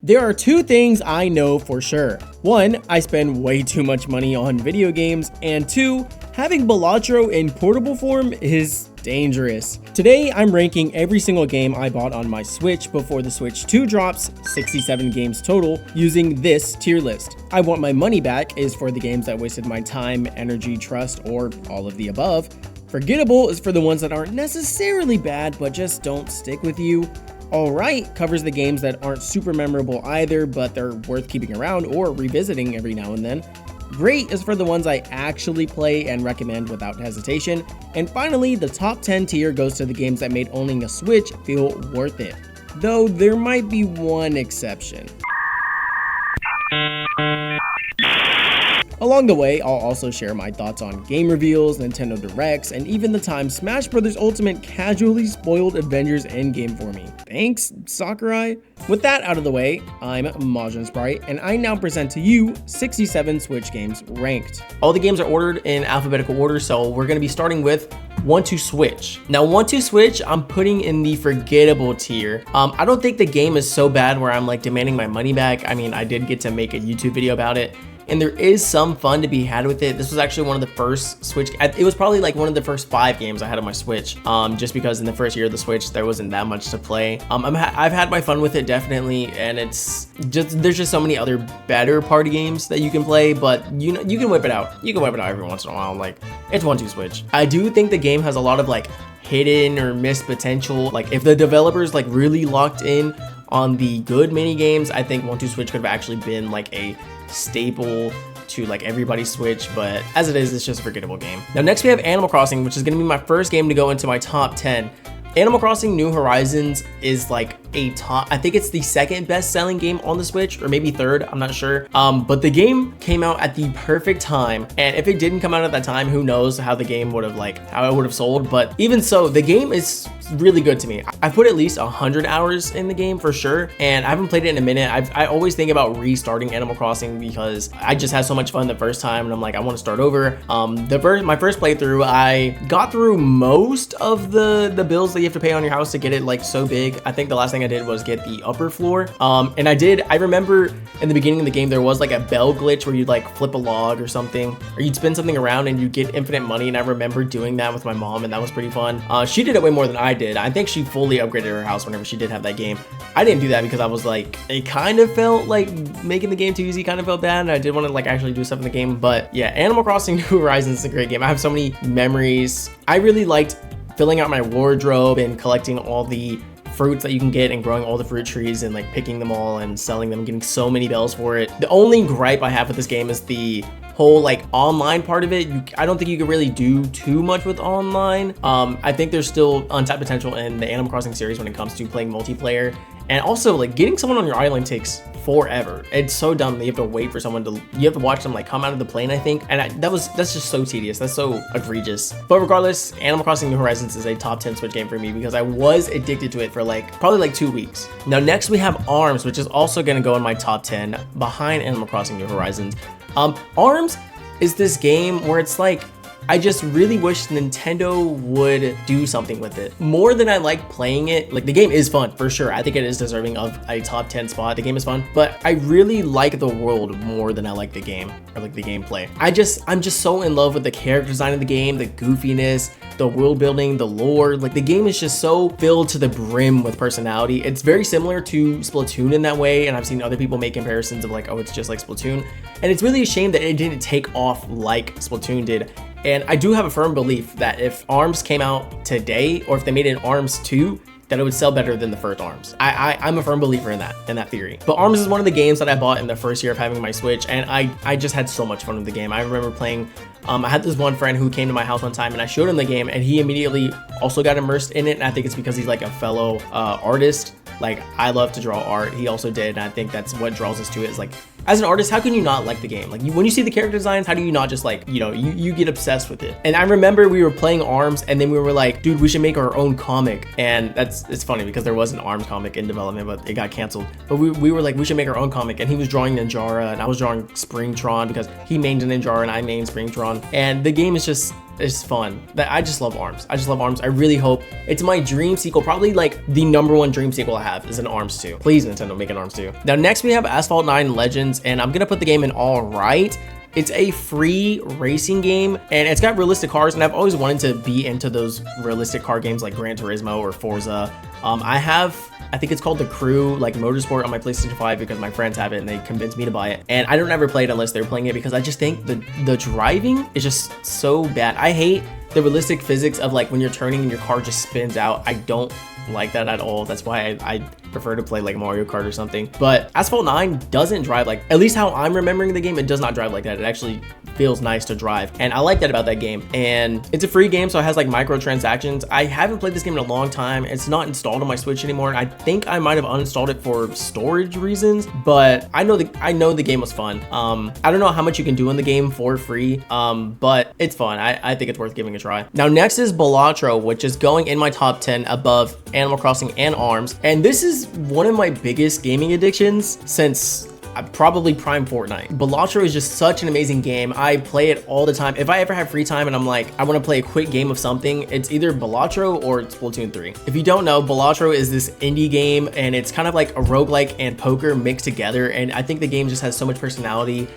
There are two things I know for sure. One, I spend way too much money on video games, and two, having Balatro in portable form is dangerous. Today, I'm ranking every single game I bought on my Switch before the Switch 2 drops, 67 games total, using this tier list. I want my money back is for the games that wasted my time, energy, trust, or all of the above. Forgettable is for the ones that aren't necessarily bad, but just don't stick with you. Alright covers the games that aren't super memorable either, but they're worth keeping around or revisiting every now and then. Great is for the ones I actually play and recommend without hesitation. And finally, the top 10 tier goes to the games that made owning a Switch feel worth it. Though there might be one exception. Along the way, I'll also share my thoughts on game reveals, Nintendo Directs, and even the time Smash Bros. Ultimate casually spoiled Avengers Endgame for me. Thanks, Sakurai. With that out of the way, I'm Majin Sprite, and I now present to you 67 Switch games ranked. All the games are ordered in alphabetical order, so we're going to be starting with 1-2-Switch. Now 1-2-Switch, I'm putting in the forgettable tier. I don't think the game is so bad where I'm like demanding my money back. I mean, I did get to make a YouTube video about it, and there is some fun to be had with it. This was actually one of the first Switch, it was probably like one of the first 5 games I had on my Switch, just because in the first year of the Switch, there wasn't that much to play. I've had my fun with it, definitely, and it's just, there's just so many other better party games that you can play, but you know, you can whip it out. You can whip it out every once in a while, like, it's 1-2-Switch. I do think the game has a lot of like hidden or missed potential. Like if the developers like really locked in on the good mini games, I think 1-2-Switch could have actually been like a staple to like everybody's Switch, but as it is, it's just a forgettable game. Now next we have Animal Crossing, which is going to be my first game to go into my top 10. Animal Crossing New Horizons is like a top, I think it's the second best selling game on the Switch, or maybe third, I'm not sure. But the game came out at the perfect time, and if it didn't come out at that time, who knows how the game would have how it would have sold. But even so, the game is really good to me. I put at least 100 hours in the game for sure, and I haven't played it in a minute. I always think about restarting Animal Crossing because I just had so much fun the first time, and I'm like, I want to start over. My first playthrough, I got through most of the bills that you have to pay on your house to get it like so big. I think the last thing I did was get the upper floor, and I remember in the beginning of the game there was like a bell glitch where you'd like flip a log or something, or you'd spin something around and you get infinite money, and I remember doing that with my mom, and that was pretty fun. She did it way more than I did. I think she fully upgraded her house whenever she did have that game. I didn't do that because I was like, it kind of felt like making the game too easy, kind of felt bad, and I did want to like actually do stuff in the game. But yeah, Animal Crossing New Horizons is a great game. I have so many memories. I really liked filling out my wardrobe and collecting all the fruits that you can get and growing all the fruit trees and like picking them all and selling them, getting so many bells for it. The only gripe I have with this game is the whole like online part of it. I don't think you can really do too much with online. I think there's still untapped potential in the Animal Crossing series when it comes to playing multiplayer. And also like getting someone on your island takes forever. It's so dumb that you have to wait for someone you have to watch them like come out of the plane, I think. And that's just so tedious. That's so egregious. But regardless, Animal Crossing New Horizons is a top 10 Switch game for me because I was addicted to it for probably like 2 weeks. Now next we have ARMS, which is also gonna go in my top 10 behind Animal Crossing New Horizons. ARMS is this game where it's like, I just really wish Nintendo would do something with it. More than I like playing it, like the game is fun for sure. I think it is deserving of a top 10 spot. The game is fun, but I really like the world more than I like the game or like the gameplay. I'm just so in love with the character design of the game, the goofiness, the world building, the lore. Like the game is just so filled to the brim with personality. It's very similar to Splatoon in that way, and I've seen other people make comparisons of like, oh, it's just like Splatoon. And it's really a shame that it didn't take off like Splatoon did. And I do have a firm belief that if ARMS came out today, or if they made an ARMS 2, that it would sell better than the first ARMS. I'm a firm believer in that theory. But ARMS is one of the games that I bought in the first year of having my Switch, and I just had so much fun with the game. I remember playing, I had this one friend who came to my house one time and I showed him the game, and he immediately also got immersed in it. And I think it's because he's like a fellow artist. Like I love to draw art. He also did, and I think that's what draws us to it. Is like, as an artist, how can you not like the game? Like when you see the character designs, how do you not just like, you get obsessed with it? And I remember we were playing ARMS, and then we were like, dude, we should make our own comic. And it's funny because there was an ARMS comic in development, but it got canceled. But we were like, we should make our own comic. And he was drawing Ninjala, and I was drawing Springtron because he mained Ninjala and I mained Springtron. And the game is just is fun. I just love ARMS. I just love ARMS. I really hope it's my dream sequel, probably like the #1 dream sequel I have is an ARMS 2. Please Nintendo, make an ARMS 2. Now next we have Asphalt 9 Legends, and I'm gonna put the game in all right. It's a free racing game and it's got realistic cars, and I've always wanted to be into those realistic car games like Gran Turismo or Forza. I think it's called The Crew, like Motorsport on my PlayStation 5 because my friends have it and they convinced me to buy it. And I don't ever play it unless they're playing it because I just think the driving is just so bad. I hate the realistic physics of like when you're turning and your car just spins out. I don't like that at all. That's why I prefer to play like Mario Kart or something. But Asphalt 9 doesn't drive like, at least how I'm remembering the game, it does not drive like that. It actually feels nice to drive, and I like that about that game. And it's a free game, so it has like microtransactions. I haven't played this game in a long time. It's not installed on my Switch anymore, and I think I might have uninstalled it for storage reasons, but I know the game was fun. I don't know how much you can do in the game for free, but it's fun. I think it's worth giving a try. Now next is Balatro, which is going in my top 10 above Animal Crossing and ARMS, and this is one of my biggest gaming addictions since probably prime Fortnite. Balatro is just such an amazing game. I play it all the time. If I ever have free time and I'm like, I want to play a quick game of something, it's either Balatro or Splatoon 3. If you don't know, Balatro is this indie game and it's kind of like a roguelike and poker mixed together, and I think the game just has so much personality.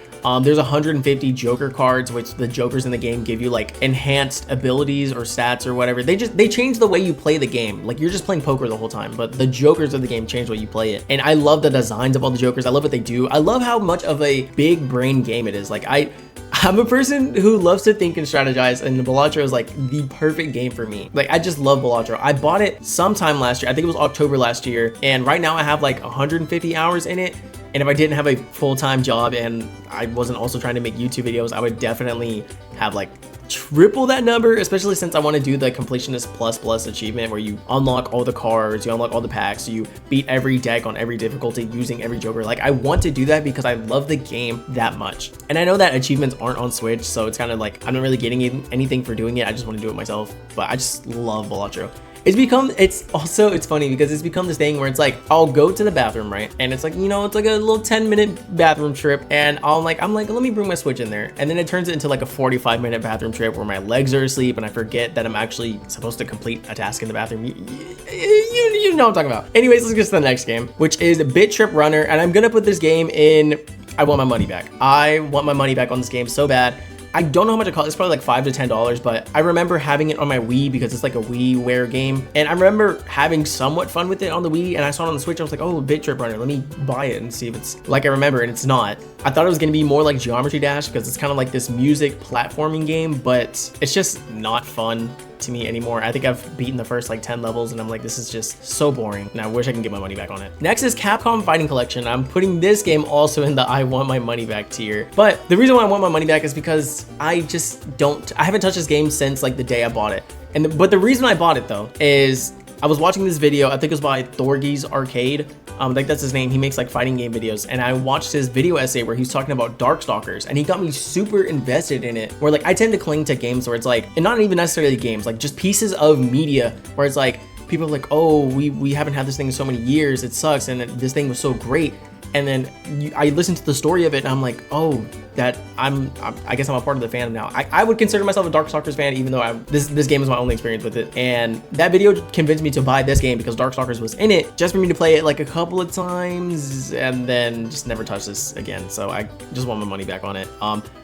There's 150 Joker cards, which the Jokers in the game give you like enhanced abilities or stats or whatever. They change the way you play the game. Like you're just playing poker the whole time, but the Jokers of the game change the way you play it. And I love the designs of all the Jokers. I love what they do. I love how much of a big brain game it is. Like I'm a person who loves to think and strategize, and Balatro is like the perfect game for me. Like I just love Balatro. I bought it sometime last year. I think it was October last year. And right now I have like 150 hours in it. And if I didn't have a full-time job and I wasn't also trying to make YouTube videos, I would definitely have like triple that number, especially since I want to do the completionist plus achievement where you unlock all the cards, you unlock all the packs, you beat every deck on every difficulty using every Joker. Like I want to do that because I love the game that much. And I know that achievements aren't on Switch, so it's kind of like I'm not really getting anything for doing it. I just want to do it myself, but I just love Balatro. It's funny because it's become this thing where it's like, I'll go to the bathroom, right? And it's like, you know, it's like a little 10-minute bathroom trip. And I'm like, let me bring my Switch in there. And then it turns into like a 45-minute bathroom trip where my legs are asleep and I forget that I'm actually supposed to complete a task in the bathroom. You know what I'm talking about. Anyways, let's get to the next game, which is Bit Trip Runner. And I'm gonna put this game in, I want my money back. I want my money back on this game so bad. I don't know how much it costs. It's probably like $5 to $10, but I remember having it on my Wii because it's like a WiiWare game. And I remember having somewhat fun with it on the Wii, and I saw it on the Switch. I was like, oh, Bit Trip Runner, let me buy it and see if it's like I remember, and it's not. I thought it was gonna be more like Geometry Dash because it's kind of like this music platforming game, but it's just not fun to me anymore. I think I've beaten the first like 10 levels and I'm like, this is just so boring, and I wish I can get my money back on it. Next is Capcom Fighting Collection. I'm putting this game also in the I want my money back tier, but the reason why I want my money back is because I haven't touched this game since like the day I bought it. But the reason I bought it though is I was watching this video, I think it was by Thorgy's Arcade. Like that's his name. He makes like fighting game videos, and I watched his video essay where he's talking about Darkstalkers, and he got me super invested in it. Where like I tend to cling to games where it's like, and not even necessarily games, like just pieces of media where it's like people are like, oh, we haven't had this thing in so many years, it sucks, and this thing was so great. And then I listened to the story of it and I'm like, oh, I guess I'm a part of the fandom now. I would consider myself a Darkstalkers fan, even though this game is my only experience with it. And that video convinced me to buy this game because Darkstalkers was in it, just for me to play it like a couple of times and then just never touch this again. So I just want my money back on it.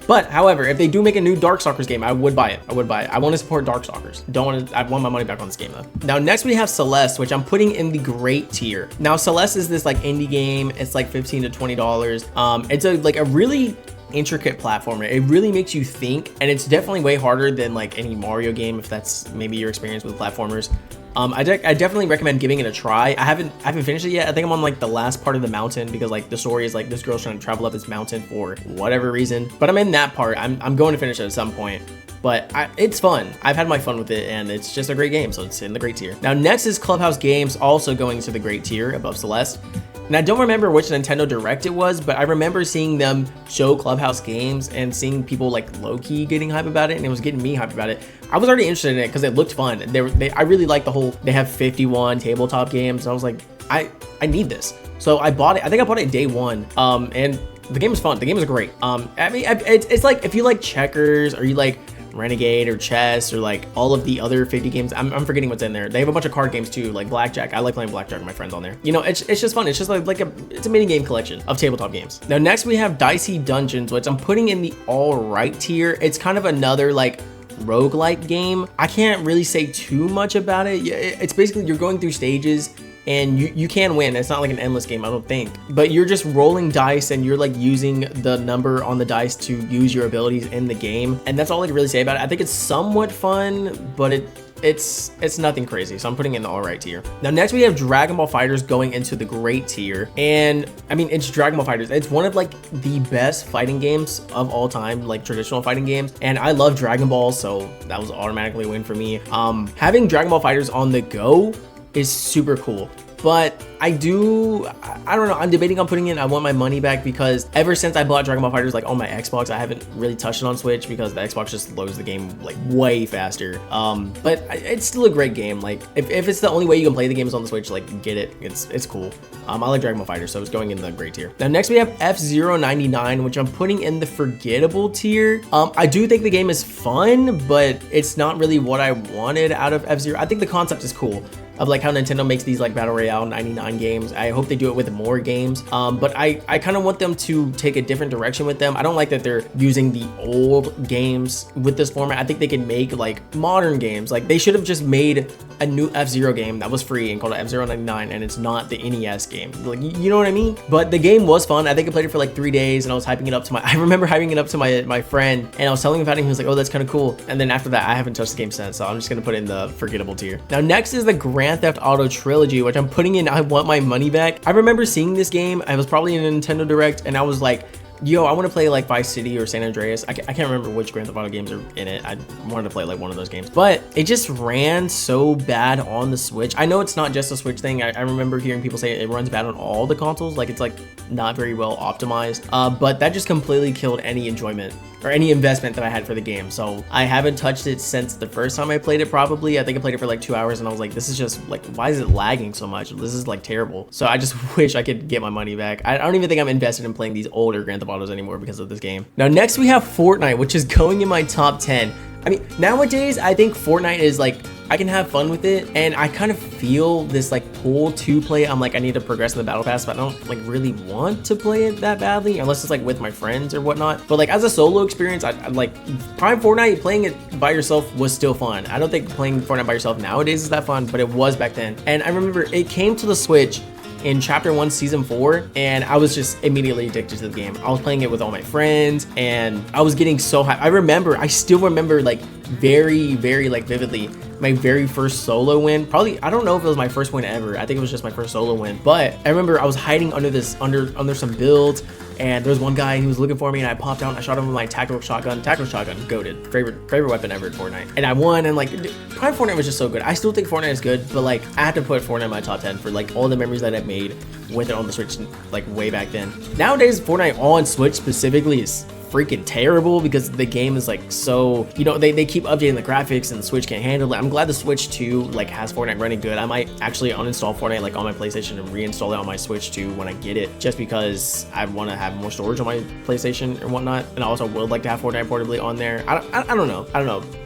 But however, if they do make a new Darkstalkers game, I would buy it. I want to support Darkstalkers. I want my money back on this game though. Now next we have Celeste, which I'm putting in the great tier. Now Celeste is this like indie game. It's like $15 to $20. It's like a really intricate platformer. It really makes you think, and it's definitely way harder than like any Mario game, if that's maybe your experience with platformers. I definitely recommend giving it a try. I haven't finished it yet. I think I'm on like the last part of the mountain because like the story is like this girl's trying to travel up this mountain for whatever reason. But I'm in that part. I'm going to finish it at some point. But it's fun. I've had my fun with it, and it's just a great game, so it's in the great tier. Now next is Clubhouse Games, also going to the great tier above Celeste. And I don't remember which Nintendo Direct it was, but I remember seeing them show Clubhouse Games and seeing people like low-key getting hype about it, and it was getting me hype about it. I was already interested in it because it looked fun. I really like the whole, they have 51 tabletop games, and I was like, I need this. So I bought it. I think I bought it day one, and the game is fun. The game is great. I mean, it's like if you like checkers or you like Renegade or chess or like all of the other 50 games. I'm forgetting what's in there. They have a bunch of card games too, like blackjack. I like playing blackjack with my friends on there. You know, it's just fun. It's just it's a mini game collection of tabletop games. Now next we have Dicey Dungeons, which I'm putting in the all right tier. It's kind of another like roguelike game. I can't really say too much about it. It's basically you're going through stages and you can win. It's not like an endless game, I don't think, but you're just rolling dice and you're like using the number on the dice to use your abilities in the game. And that's all I can really say about it. I think it's somewhat fun, but it's nothing crazy. So I'm putting it in the all right tier. Now next we have Dragon Ball FighterZ going into the great tier. And I mean, it's Dragon Ball FighterZ. It's one of like the best fighting games of all time, like traditional fighting games. And I love Dragon Ball, so that was automatically a win for me. Having Dragon Ball FighterZ on the go is super cool. But I don't know, I'm debating on putting it in. I want my money back because ever since I bought Dragon Ball FighterZ like on my Xbox, I haven't really touched it on Switch because the Xbox just loads the game like way faster. But it's still a great game. Like if it's the only way you can play the games on the Switch, like get it. It's cool. I like Dragon Ball FighterZ, so it's going in the great tier. Now next we have F099, which I'm putting in the forgettable tier. I do think the game is fun, but it's not really what I wanted out of F-Zero. I think the concept is cool of like how Nintendo makes these like Battle Royale 99 games. I hope they do it with more games. But I kind of want them to take a different direction with them. I don't like that they're using the old games with this format. I think they could make like modern games. Like they should have just made a new F-Zero game that was free and called it F099, and it's not the NES game. Like, you know what I mean? But the game was fun. I think I played it for like 3 days and I was hyping it up to I remember hyping it up to my friend, and I was telling him about it and he was like, oh, that's kind of cool. And then after that, I haven't touched the game since, so I'm just gonna put it in the forgettable tier. Now next is the Grand Theft Auto Trilogy, which I'm putting in I want my money back. I remember seeing this game. I was probably in a Nintendo Direct and I was like, yo, I want to play like Vice City or San Andreas. I can't remember which Grand Theft Auto games are in it. I wanted to play like one of those games, but it just ran so bad on the Switch. I know it's not just a Switch thing. I remember hearing people say it runs bad on all the consoles. Like it's like not very well optimized, but that just completely killed any enjoyment or any investment that I had for the game. So I haven't touched it since the first time I played it. Probably I think I played it for like 2 hours and I was like, this is just like, why is it lagging so much? This is like terrible. So I just wish I could get my money back. I don't even think I'm invested in playing these older Grand Theft Autos anymore because of this game. Now next we have Fortnite, which is going in my top 10. I mean, nowadays I think Fortnite is like, I can have fun with it, and I kind of feel this like pull to play. I'm like, I need to progress in the battle pass, but I don't like really want to play it that badly unless it's like with my friends or whatnot. But like as a solo experience, I like Prime Fortnite, playing it by yourself was still fun. I don't think playing Fortnite by yourself nowadays is that fun, but it was back then. And I remember it came to the Switch in chapter 1 season 4, and I was just immediately addicted to the game. I was playing it with all my friends and I was getting so hyped. I still remember like very like vividly my very first solo win. Probably, I don't know if it was my first win ever. I think it was just my first solo win, but I remember I was hiding under some builds, and there was one guy who was looking for me, and I popped out and I shot him with my tactical shotgun. Goated, favorite weapon ever in Fortnite. And I won, and like Prime Fortnite was just so good. I still think Fortnite is good, but like I have to put Fortnite in my top 10 for like all the memories that I've made with it on the Switch like way back then. Nowadays Fortnite on Switch specifically is freaking terrible because the game is like so, you know, they keep updating the graphics and the Switch can't handle it. I'm glad the Switch 2 like has Fortnite running good. I might actually uninstall Fortnite like on my PlayStation and reinstall it on my Switch 2 when I get it, just because I want to have more storage on my PlayStation and whatnot. And I also would like to have Fortnite portably on there. I don't know.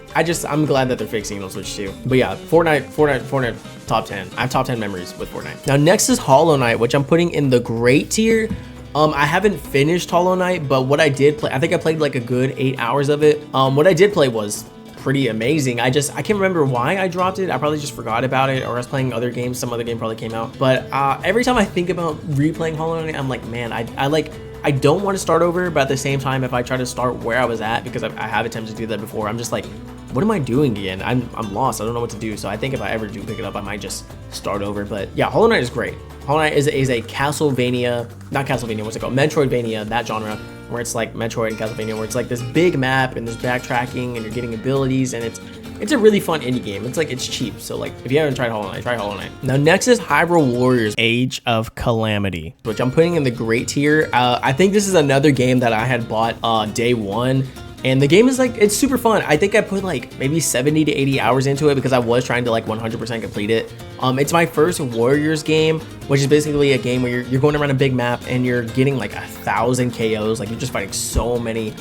I'm glad that they're fixing it on Switch 2. But yeah, Fortnite top 10. I have top 10 memories with Fortnite. Now next is Hollow Knight, which I'm putting in the great tier. I haven't finished Hollow Knight, but what I did play, I think I played like a good 8 hours of it. What I did play was pretty amazing. I can't remember why I dropped it. I probably just forgot about it, or I was playing other games. Some other game probably came out. But every time I think about replaying Hollow Knight, I'm like, man, I don't want to start over, but at the same time, if I try to start where I was at, because I have attempted to do that before, I'm just like, what am I doing again? I'm lost. I don't know what to do. So I think if I ever do pick it up, I might just start over. But yeah, Hollow Knight is great. Hollow Knight is a Castlevania, not Castlevania, what's it called? Metroidvania, that genre, where it's like Metroid and Castlevania, where it's like this big map and there's backtracking and you're getting abilities, and it's a really fun indie game. It's like, it's cheap. So like, if you haven't tried Hollow Knight, try Hollow Knight. Now next is Hyrule Warriors Age of Calamity, which I'm putting in the great tier. I think this is another game that I had bought day one. And the game is like, it's super fun. I think I put like maybe 70 to 80 hours into it because I was trying to like 100% complete it It's my first Warriors game, which is basically a game where you're going around a big map and you're getting like 1,000 KOs. Like you're just fighting so many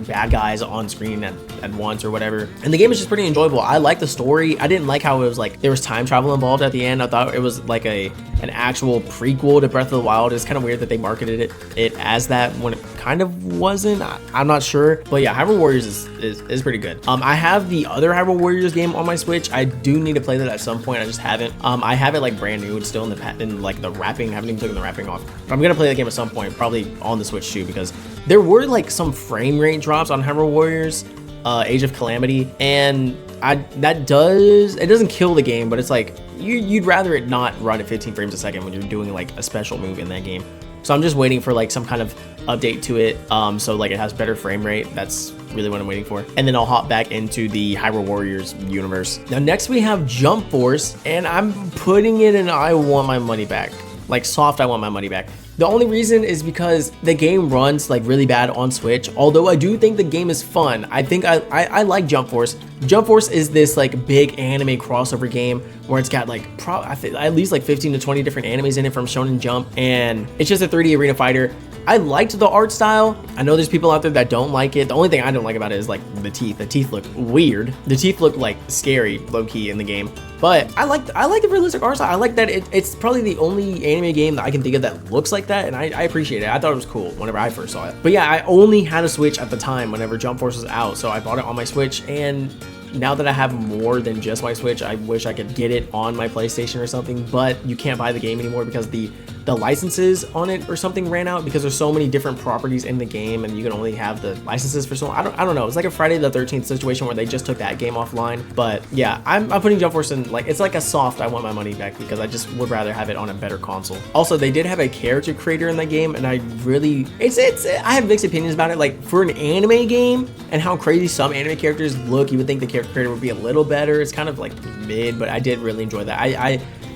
bad guys on screen at once or whatever. And the game is just pretty enjoyable. I like the story. I didn't like how it was like there was time travel involved at the end. I thought it was like an actual prequel to Breath of the Wild. It's kind of weird that they marketed it as that when it kind of wasn't. I'm not sure, but yeah, Hyrule Warriors is pretty good. I have the other Hyrule Warriors game on my Switch. I do need to play that at some point. I just haven't. I have it like brand new. It's still in like the wrapping. I haven't even taken the wrapping off. But I'm gonna play the game at some point, probably on the Switch too, because there were like some frame rate drops on Hyrule Warriors Age of Calamity, and it doesn't kill the game, but it's like you'd rather it not run at 15 frames a second when you're doing like a special move in that game. So I'm just waiting for like some kind of update to it, so like it has better frame rate. That's really what I'm waiting for, and then I'll hop back into the Hyrule Warriors universe. Now next we have Jump Force, and I'm putting it in I want my money back. Like soft, I want my money back. The only reason is because the game runs like really bad on Switch, although I do think the game is fun. I think I like Jump Force. Jump Force is this like big anime crossover game where it's got like at least like 15 to 20 different animes in it from Shonen Jump, and it's just a 3D arena fighter. I liked the art style. I know there's people out there that don't like it. The only thing I don't like about it is like the teeth. The teeth look weird. The teeth look like scary, low key in the game. But I like the realistic art style. I like that it's probably the only anime game that I can think of that looks like that, and I appreciate it. I thought it was cool whenever I first saw it. But yeah, I only had a Switch at the time whenever Jump Force was out, so I bought it on my Switch, and now that I have more than just my Switch, I wish I could get it on my PlayStation or something, but you can't buy the game anymore because the licenses on it or something ran out, because there's so many different properties in the game and you can only have the licenses for so long. I don't know. It's like a Friday the 13th situation where they just took that game offline. But yeah, I'm putting Jump Force in, like, it's like a soft I want my money back, because I just would rather have it on a better console. Also, they did have a character creator in that game, and I really, I have mixed opinions about it. Like, for an anime game and how crazy some anime characters look, you would think the character creator would be a little better. It's kind of like mid, but I did really enjoy that.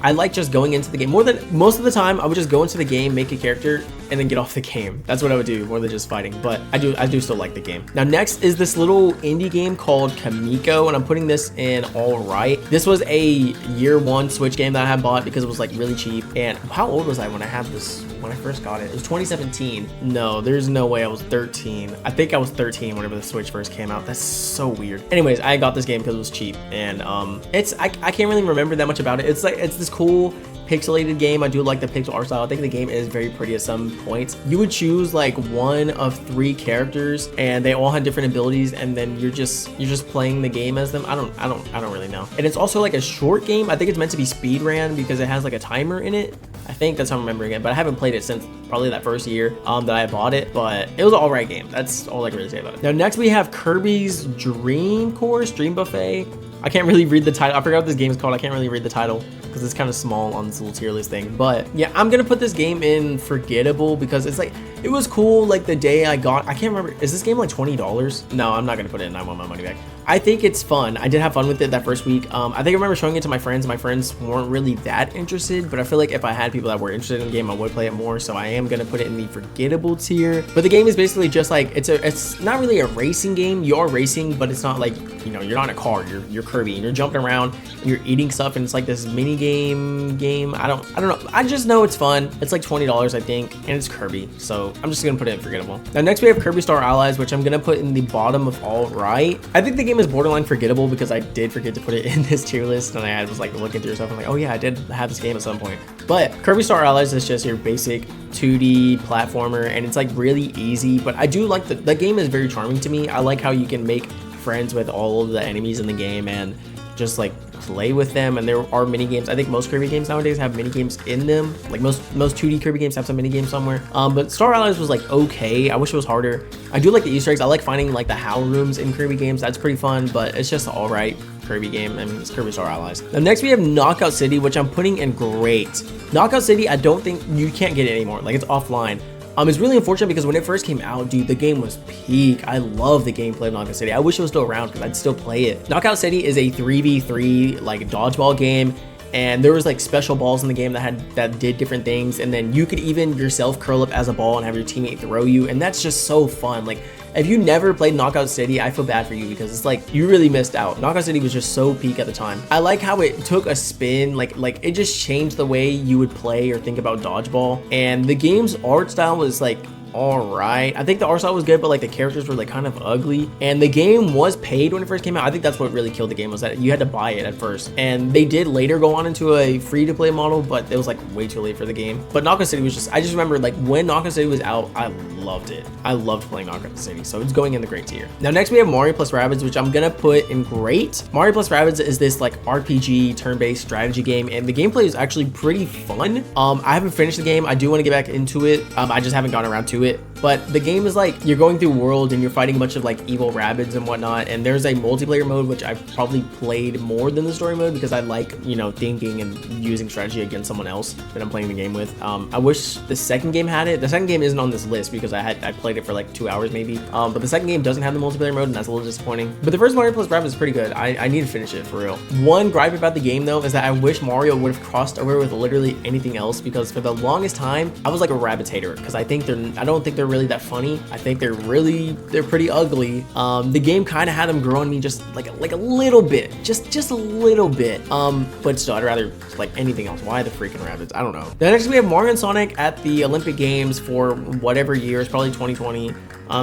I like just going into the game more than most of the time. I would just go into the game, make a character, and then get off the game. That's what I would do more than just fighting. But I do still like the game. Now next is this little indie game called Kamiko, and I'm putting this in all right. This was a year one Switch game that I had bought because it was like really cheap. And how old was I when I had this? When I first got it? It was 2017. No, there's no way I was 13. I think I was 13 whenever the Switch first came out. That's so weird. Anyways, I got this game because it was cheap, and I can't really remember that much about it. It's this cool pixelated game. I do like the pixel art style. I think the game is very pretty at some points. You would choose like one of 3 characters, and they all had different abilities, and then you're just playing the game as them. I don't really know. And it's also like a short game. I think it's meant to be speed ran because it has like a timer in it. I think that's how I'm remembering it, but I haven't played it since probably that first year that I bought it, but it was an alright game. That's all I can really say about it. Now next we have Kirby's Dream Buffet. I can't really read the title. I forgot what this game is called. I can't really read the title because it's kind of small on this little tier list thing. But yeah, I'm gonna put this game in Forgettable because it's like, it was cool like the day I can't remember, is this game like $20? No, I'm not gonna put it in. I want my money back. I think it's fun. I did have fun with it that first week. I think I remember showing it to my friends. My friends weren't really that interested, but I feel like if I had people that were interested in the game, I would play it more. So I am gonna put it in the Forgettable tier. But the game is basically just like, it's not really a racing game. You are racing, but it's not like, you know, you're not in a car. You're Kirby, and you're jumping around, and you're eating stuff, and it's like this mini game. I don't know. I just know it's fun. It's like $20, I think, and it's Kirby. So I'm just gonna put it in Forgettable. Now next we have Kirby Star Allies, which I'm gonna put in the bottom of all right. I think the game is borderline forgettable because I did forget to put it in this tier list, and I was like looking through stuff. I'm like, oh yeah, I did have this game at some point. But Kirby Star Allies is just your basic 2D platformer, and it's like really easy. But I do like the game is very charming to me. I like how you can make friends with all of the enemies in the game and just like play with them, and there are mini games. I think most Kirby games nowadays have mini games in them. Like most 2D Kirby games have some mini games somewhere. But Star Allies was like okay. I wish it was harder. I do like the Easter eggs. I like finding like the Howl rooms in Kirby games. That's pretty fun, but it's just all right Kirby game. I mean, it's Kirby Star Allies. Now next we have Knockout City, which I'm putting in great. Knockout City, I don't think you can't get it anymore. Like, it's offline. It's really unfortunate because when it first came out, dude, the game was peak. I love the gameplay of Knockout City. I wish it was still around because I'd still play it. Knockout City is a 3v3 like dodgeball game, and there was like special balls in the game that did different things, and then you could even yourself curl up as a ball and have your teammate throw you, and that's just so fun. Like, if you never played Knockout City, I feel bad for you because it's like you really missed out. Knockout City was just so peak at the time. I like how it took a spin, like it just changed the way you would play or think about dodgeball. And the game's art style was like all right. I think the art style was good, but like the characters were like kind of ugly, and the game was paid when it first came out. I think that's what really killed the game, was that you had to buy it at first, and they did later go on into a free-to-play model, but it was like way too late for the game. But Knockout City was just, I just remember like when Knockout City was out, I loved it. I loved playing Knockout City, so it's going in the great tier. Now next we have Mario plus Rabbids, which I'm gonna put in great. Mario plus Rabbids is this like RPG turn-based strategy game, and the gameplay is actually pretty fun. I haven't finished the game. I do want to get back into it. I just haven't gotten around to it. But the game is like you're going through world and you're fighting a bunch of like evil Rabbids and whatnot, and there's a multiplayer mode which I've probably played more than the story mode because I like, you know, thinking and using strategy against someone else that I'm playing the game with. I wish the second game had it. The second game isn't on this list because I played it for like 2 hours maybe, but the second game doesn't have the multiplayer mode, and that's a little disappointing. But the first Mario plus Rabbids is pretty good. I need to finish it for real. One gripe about the game though is that I wish Mario would have crossed over with literally anything else, because for the longest time I was like a Rabbids hater because I don't think they're really that funny. I think they're pretty ugly. The game kind of had them grow on me just like a little bit, just a little bit. But still, I'd rather like anything else. Why the freaking Rabbids? I don't know. Then next we have Mario and Sonic at the Olympic Games for whatever year. It's probably 2020.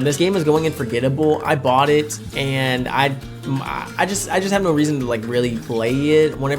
This game is going in Forgettable. I bought it, and I just have no reason to like really play it. When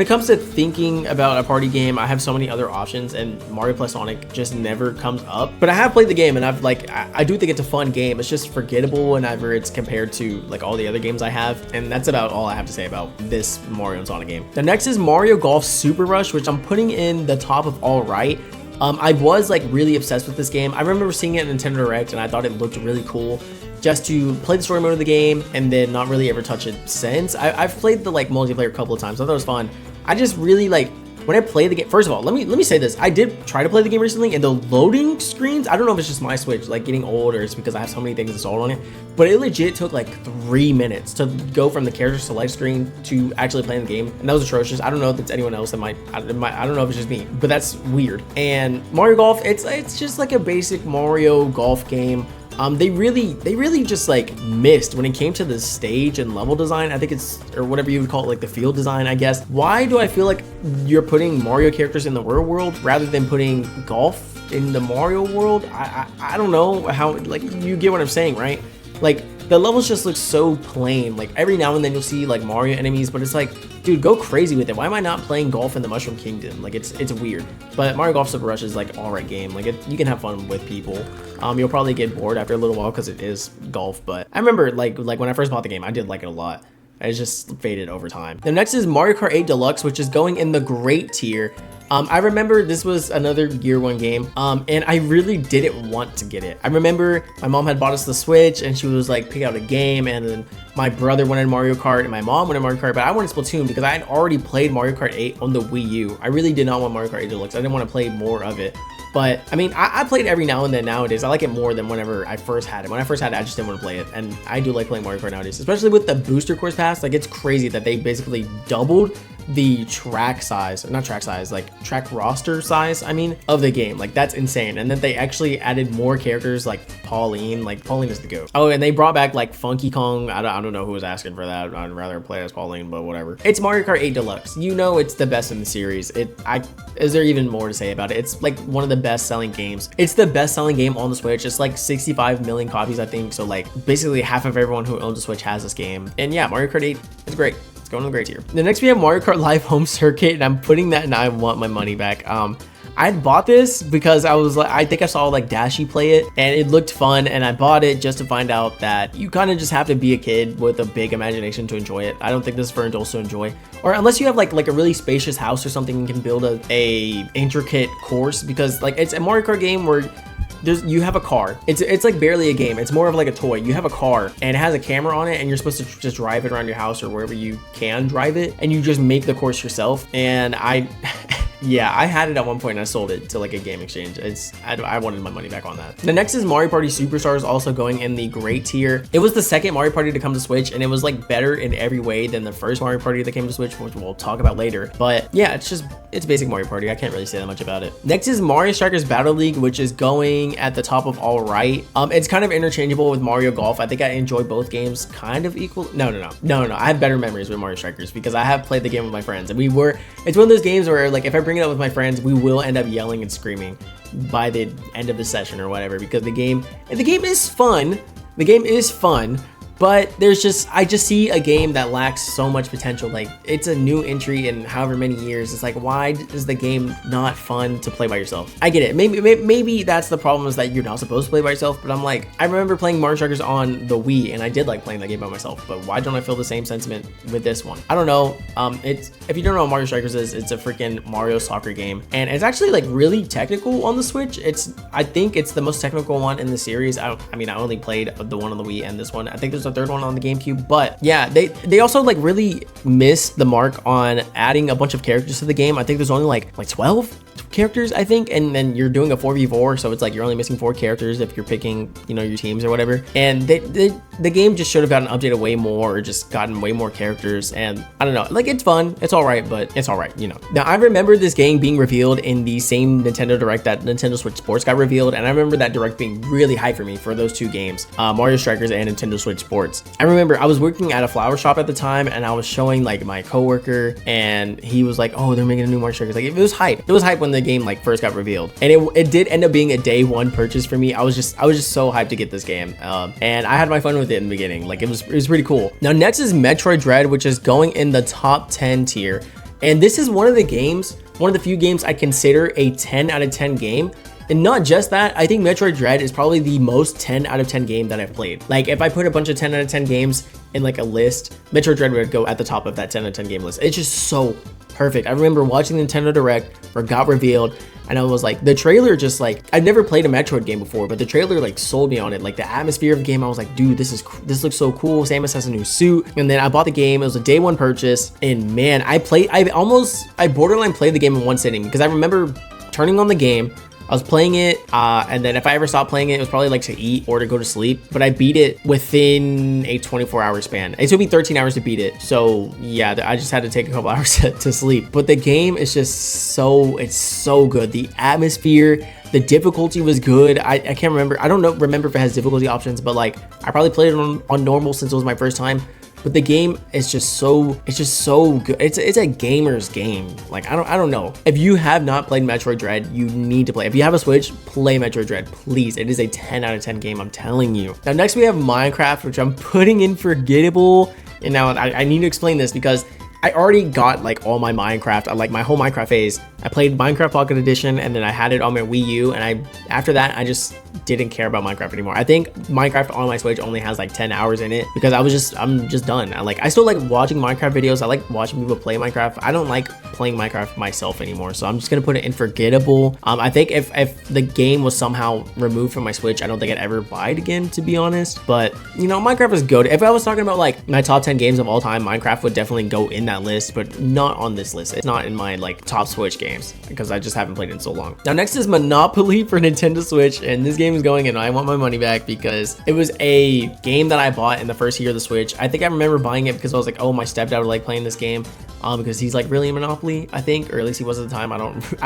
it comes to thinking about a party game, I have so many other options, and Mario plus Sonic just never comes up. But I have played the game, and I do think it's a fun game. It's just forgettable whenever it's compared to like all the other games I have, and that's about all I have to say about this Mario and Sonic game. The next is Mario Golf Super Rush, which I'm putting in the top of all right. I was like really obsessed with this game. I remember seeing it in Nintendo Direct, and I thought it looked really cool. Just to play the story mode of the game and then not really ever touch it since. I've played the like multiplayer a couple of times. I thought it was fun. I just really like when I play the game. First of all, let me say this. I did try to play the game recently, and the loading screens, I don't know if it's just my Switch like getting old or it's because I have so many things installed on it, but it legit took like 3 minutes to go from the character select screen to actually playing the game, and that was atrocious. I don't know if it's anyone else that I don't know if it's just me, but that's weird. And Mario Golf, it's just like a basic Mario Golf game. They really just like missed when it came to the stage and level design. I think or whatever you would call it, like the field design, I guess. Why do I feel like you're putting Mario characters in the real world rather than putting golf in the Mario world? I don't know how, like, you get what I'm saying, right? Like, the levels just look so plain. Like, every now and then you'll see like Mario enemies, but it's like, dude, go crazy with it. Why am I not playing golf in the Mushroom Kingdom? Like, it's weird. But Mario Golf Super Rush is like alright game. Like, you can have fun with people. You'll probably get bored after a little while because it is golf. But I remember like when I first bought the game, I did like it a lot. It just faded over time. The next is Mario Kart 8 Deluxe, which is going in the great tier. I remember this was another year one game, and I really didn't want to get it. I remember my mom had bought us the Switch, and she was like, pick out a game, and then my brother wanted Mario Kart, and my mom wanted Mario Kart, but I wanted Splatoon because I had already played Mario Kart 8 on the Wii U. I really did not want Mario Kart 8 Deluxe. I didn't want to play more of it. But I mean, I played every now and then nowadays. I like it more than whenever I first had it. When I first had it, I just didn't want to play it. And I do like playing Mario Kart nowadays, especially with the booster course pass. Like, it's crazy that they basically doubled the track size, not track size, like track roster size, I mean, of the game. Like, that's insane. And then they actually added more characters like Pauline. Like, Pauline is the GOAT. Oh, and they brought back like Funky Kong. I don't know who was asking for that. I'd rather play as Pauline, but whatever. It's Mario Kart 8 Deluxe. You know, it's the best in the series. Is there even more to say about it? It's like one of the best selling games. It's the best selling game on the Switch. It's like 65 million copies, I think. So like basically half of everyone who owns a Switch has this game. And yeah, Mario Kart 8 is great. It's going to the great tier. The next we have Mario Kart Live Home Circuit, and I'm putting that, and I want my money back. I bought this because I was like, I think I saw like Dashi play it and it looked fun, and I bought it just to find out that you kind of just have to be a kid with a big imagination to enjoy it. I don't think this is for adults to enjoy, or unless you have like a really spacious house or something and can build a intricate course, because like it's a Mario Kart game where you have a car. It's like barely a game. It's more of like a toy. You have a car and it has a camera on it, and you're supposed to just drive it around your house or wherever you can drive it, and you just make the course yourself. And yeah, I had it at one point and I sold it to like a game exchange. I wanted my money back on that. The next is Mario Party Superstars, also going in the great tier. It was the second Mario Party to come to Switch, and it was like better in every way than the first Mario Party that came to Switch, which we'll talk about later. But yeah, it's basic Mario Party. I can't really say that much about it. Next is Mario Strikers Battle League, which is going at the top of all right. It's kind of interchangeable with Mario Golf. I think I enjoy both games kind of equal. No. I have better memories with Mario Strikers because I have played the game with my friends, and it's one of those games where like if I bring it up with my friends, we will end up yelling and screaming by the end of the session or whatever, because the game is fun. The game is fun. But I just see a game that lacks so much potential. Like, it's a new entry in however many years. It's like, why is the game not fun to play by yourself? I get it. Maybe that's the problem, is that you're not supposed to play by yourself. But I'm like, I remember playing Mario Strikers on the Wii, and I did like playing that game by myself. But why don't I feel the same sentiment with this one? I don't know. If you don't know what Mario Strikers is, it's a freaking Mario soccer game, and it's actually like really technical on the Switch. I think it's the most technical one in the series. I only played the one on the Wii and this one. I think there's a third one on the GameCube, but yeah, they also like really missed the mark on adding a bunch of characters to the game. I think there's only like 12 characters, I think, and then you're doing a 4v4, so it's like you're only missing 4 characters if you're picking, your teams or whatever. And the game just should have gotten updated way more, or just gotten way more characters. And I don't know, like, it's fun, it's all right, but it's all right, Now, I remember this game being revealed in the same Nintendo Direct that Nintendo Switch Sports got revealed, and I remember that Direct being really high for me for those two games, Mario Strikers and Nintendo Switch Sports. I remember I was working at a flower shop at the time, and I was showing like my coworker, and he was like, "Oh, they're making a new Mario Strikers." Like, it was hype. It was hype when the game like first got revealed, and it did end up being a day one purchase for me. I was just so hyped to get this game, and I had my fun with it in the beginning. Like, it was pretty cool. Now, next is Metroid Dread, which is going in the top 10 tier, and this is one of the few games I consider a 10 out of 10 game. And not just that, I think Metroid Dread is probably the most 10 out of 10 game that I've played. Like, if I put a bunch of 10 out of 10 games in like a list, Metroid Dread would go at the top of that 10 out of 10 game list. It's just so perfect. I remember watching Nintendo Direct where it got revealed, and I was like, the trailer just like, I've never played a Metroid game before, but the trailer like sold me on it. Like, the atmosphere of the game, I was like, dude, this looks so cool. Samus has a new suit. And then I bought the game. It was a day one purchase, and man, I borderline played the game in one sitting, because I remember turning on the game, I was playing it, and then if I ever stopped playing it, it was probably like to eat or to go to sleep. But I beat it within a 24-hour span. It took me 13 hours to beat it. So yeah, I just had to take a couple hours to sleep. But the game is just it's so good. The atmosphere, the difficulty was good. I can't remember. I don't remember if it has difficulty options, but like, I probably played it on normal since it was my first time. But the game is just so good. It's a gamer's game. Like, I don't know. If you have not played Metroid Dread, you need to play. If you have a Switch, play Metroid Dread, please. It is a 10 out of 10 game, I'm telling you. Now, next we have Minecraft, which I'm putting in Forgettable. And now I need to explain this, because I already got like all my Minecraft, like my whole Minecraft phase. I played Minecraft Pocket Edition, and then I had it on my Wii U, and after that I just didn't care about Minecraft anymore. I think Minecraft on my Switch only has like 10 hours in it, because I'm just done. I still like watching Minecraft videos. I like watching people play Minecraft. I don't like playing Minecraft myself anymore, so I'm just gonna put it in Forgettable. I think if the game was somehow removed from my Switch, I don't think I'd ever buy it again, to be honest. But Minecraft is good. If I was talking about like my top 10 games of all time, Minecraft would definitely go in that list, but not on this list. It's not in my like top Switch games, because I just haven't played it in so long. Now, next is Monopoly for Nintendo Switch, and this game is going, and I want my money back, because it was a game that I bought in the first year of the Switch. I think I remember buying it because I was like, oh, my stepdad would like playing this game, because he's like really in Monopoly, I think, or at least he was at the time. I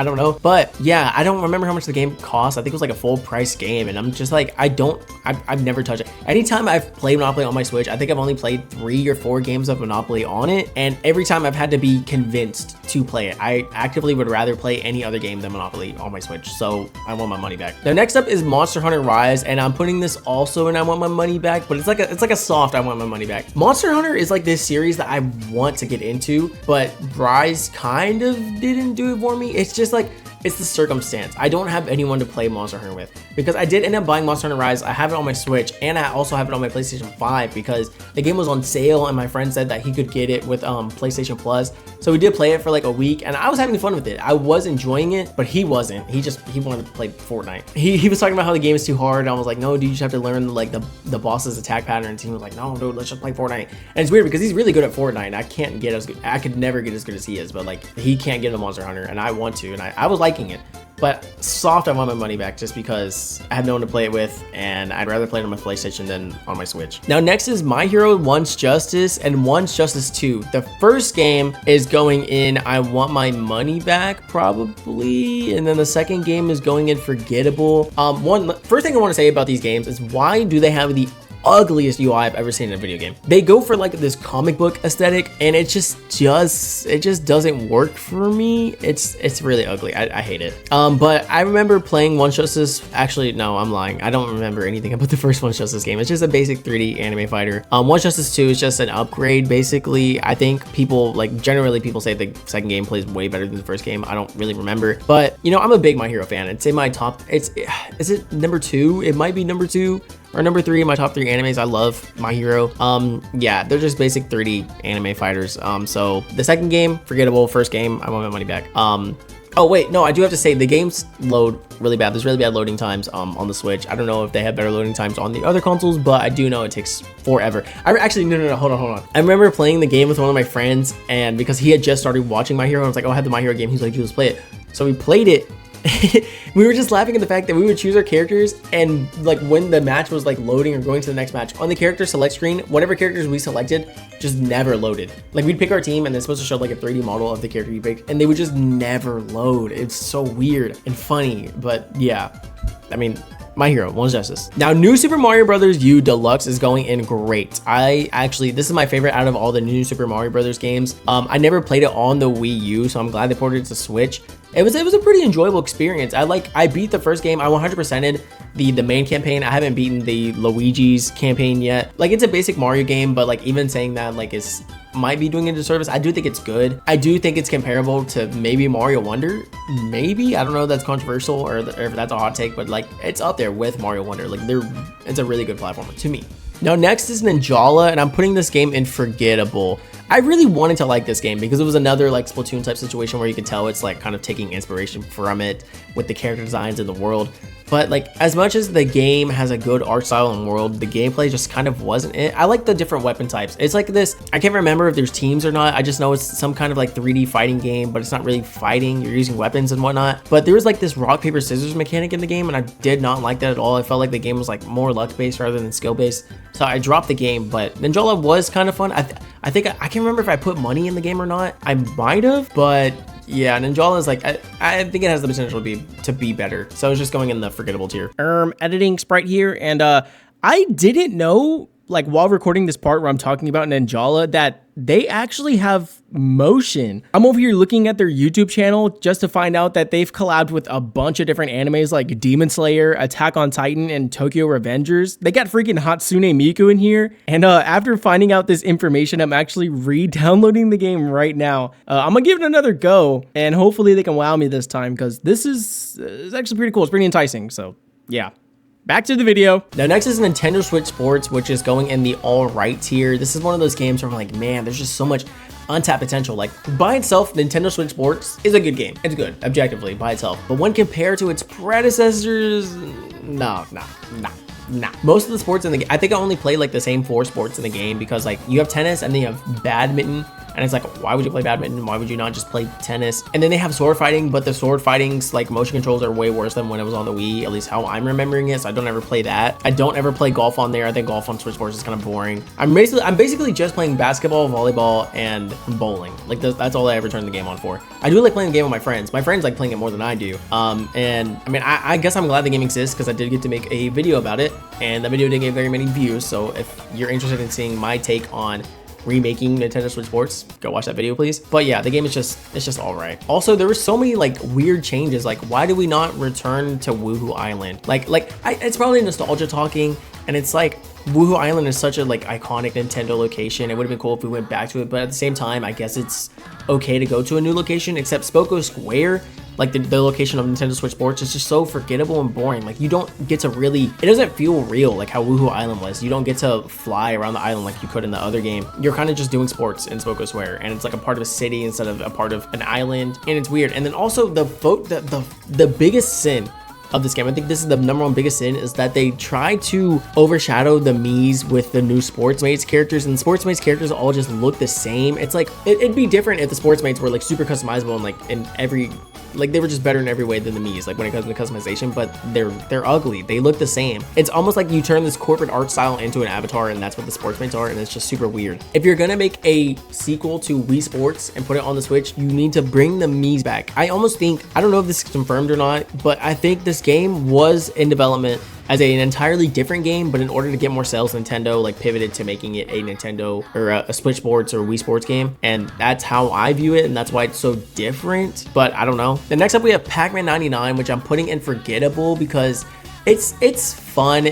don't know, but yeah, I don't remember how much the game cost. I think it was like a full price game, and I'm just like, I've never touched it. Anytime I've played Monopoly on my Switch, I think I've only played 3 or 4 games of Monopoly on it, and every time I've had to be convinced to play it. I actively would rather play any other game than Monopoly on my Switch, so I want my money back. Now, next up is Monster Hunter Rise, and I'm putting this also in I want my money back, but it's like a soft I want my money back. Monster Hunter is like this series that I want to get into, but Rise kind of didn't do it for me. It's just like, it's the circumstance. I don't have anyone to play Monster Hunter with, because I did end up buying Monster Hunter Rise. I have it on my Switch, and I also have it on my PlayStation 5 because the game was on sale and my friend said that he could get it with PlayStation Plus. So we did play it for like a week and I was having fun with it. I was enjoying it, but he wasn't. He wanted to play Fortnite. He was talking about how the game is too hard. I was like, no, dude, you just have to learn like the boss's attack patterns. He was like, no, dude, let's just play Fortnite. And it's weird because he's really good at Fortnite and I can't get as good. I could never get as good as he is, but like he can't get into Monster Hunter and I want to, and I was liking it. But soft, I want my money back just because I have no one to play it with, and I'd rather play it on my PlayStation than on my Switch. Now, next is My Hero Once Justice and Once Justice 2. The first game is going in I want my money back, probably, and then the second game is going in Forgettable. First thing I want to say about these games is, why do they have the ugliest UI I've ever seen in a video game? They go for like this comic book aesthetic, and it just doesn't work for me. It's really ugly. I hate it. But I remember playing Once Justice. Actually, no, I'm lying. I don't remember anything about the first Once Justice game. It's just a basic 3D anime fighter. Once Justice 2 is just an upgrade, basically. I think generally people say the second game plays way better than the first game. I don't really remember, but you know, I'm a big My Hero fan. It's in my top. Is it number 2? It might be number 2 or number 3 in my top 3 animes. I love My Hero. Yeah, they're just basic 3D anime fighters. So the second game, Forgettable. First game, I want my money back. Oh wait, no, I do have to say the games load really bad. There's really bad loading times on the Switch. I don't know if they have better loading times on the other consoles, but I do know it takes forever. No, hold on. I remember playing the game with one of my friends, and because he had just started watching My Hero, I was like, oh, I have the My Hero game. He's like, dude, let's play it. So we played it. We were just laughing at the fact that we would choose our characters, and like when the match was like loading or going to the next match, on the character select screen, whatever characters we selected just never loaded. Like we'd pick our team and it's supposed to show like a 3D model of the character you picked, and they would just never load. It's so weird and funny, but yeah, I mean, My Hero Once Justice. Now, New Super Mario Bros. U Deluxe is going in great. This is my favorite out of all the new Super Mario Bros. Games. I never played it on the Wii U, so I'm glad they ported it to Switch. It was a pretty enjoyable experience. I beat the first game. I 100%ed the main campaign. I haven't beaten the Luigi's campaign yet. Like, it's a basic Mario game, but like even saying that, like, might be doing it a disservice. I do think it's good. I do think it's comparable to maybe Mario Wonder. Maybe, I don't know if that's controversial or if that's a hot take, but like it's up there with Mario Wonder. Like it's a really good platformer to me. Now next is Ninjala, and I'm putting this game in Forgettable. I really wanted to like this game because it was another like Splatoon type situation where you could tell it's like kind of taking inspiration from it with the character designs in the world. But like, as much as the game has a good art style and world, the gameplay just kind of wasn't it. I like the different weapon types. It's like this, I can't remember if there's teams or not. I just know it's some kind of like 3D fighting game, but it's not really fighting. You're using weapons and whatnot. But there was like this rock, paper, scissors mechanic in the game, and I did not like that at all. I felt like the game was like more luck based rather than skill based. So I dropped the game, but Ninjala was kind of fun. I think I can't remember if I put money in the game or not. I might have, but yeah, Ninjala is like, I think it has the potential to be better. So it's just going in the Forgettable tier. Editing Sprite here, and I didn't know, like while recording this part where I'm talking about Ninjala, that they actually have motion. I'm over here looking at their YouTube channel just to find out that they've collabed with a bunch of different animes like Demon Slayer, Attack on Titan, and Tokyo Revengers. They got freaking Hatsune Miku in here. And after finding out this information, I'm actually re-downloading the game right now. I'm gonna give it another go, and hopefully they can wow me this time, because this is actually pretty cool. It's pretty enticing, so yeah. Back to the video. Now next is Nintendo Switch Sports, which is going in the all right tier. This is one of those games where I'm like, man, there's just so much untapped potential. Like by itself, Nintendo Switch Sports is a good game. It's good, objectively, by itself. But when compared to its predecessors, nah. Most of the sports in the game, I think I only play like the same 4 sports in the game, because like you have tennis and then you have badminton. And it's like, why would you play badminton? Why would you not just play tennis? And then they have sword fighting, but the sword fighting's like motion controls are way worse than when it was on the Wii, at least how I'm remembering it. So I don't ever play that. I don't ever play golf on there. I think golf on Switch Sports is kind of boring. I'm basically just playing basketball, volleyball, and bowling. Like that's all I ever turn the game on for. I do like playing the game with my friends. My friends like playing it more than I do. And I mean, I guess I'm glad the game exists, because I did get to make a video about it, and the video didn't get very many views. So if you're interested in seeing my take on remaking Nintendo Switch Sports, go watch that video, please. But yeah, the game is just all right. Also, there were so many like weird changes. Like, why do we not return to Woohoo Island? Like it's probably nostalgia talking, And it's like, Woohoo Island is such a like iconic Nintendo location. It would have been cool if we went back to it, but at the same time, I guess it's okay to go to a new location, except Spoko Square, like the location of Nintendo Switch Sports, is just so forgettable and boring. Like you don't get to really, it doesn't feel real like how Woohoo Island was. You don't get to fly around the island like you could in the other game. You're kind of just doing sports in Spoko Square, and it's like a part of a city instead of a part of an island, and it's weird. And then also the biggest sin of this game, I think this is the #1 biggest sin, is that they try to overshadow the Mii's with the new Sportsmates characters, and the Sportsmates characters all just look the same. It's like it'd be different if the Sportsmates were like super customizable and like in every, like they were just better in every way than the Mii's, like when it comes to customization, but they're ugly. They look the same. It's almost like you turn this corporate art style into an avatar, and that's what the Sportsmates are, and it's just super weird. If you're gonna make a sequel to Wii Sports and put it on the Switch, you need to bring the Mii's back. I almost think, I don't know if this is confirmed or not, but I think this game was in development as an entirely different game, but in order to get more sales, Nintendo like pivoted to making it a Nintendo or a Switch Sports or Wii Sports game, and that's how I view it, and that's why it's so different. But I don't know. Then next up we have Pac-Man 99, which I'm putting in Forgettable because it's fun.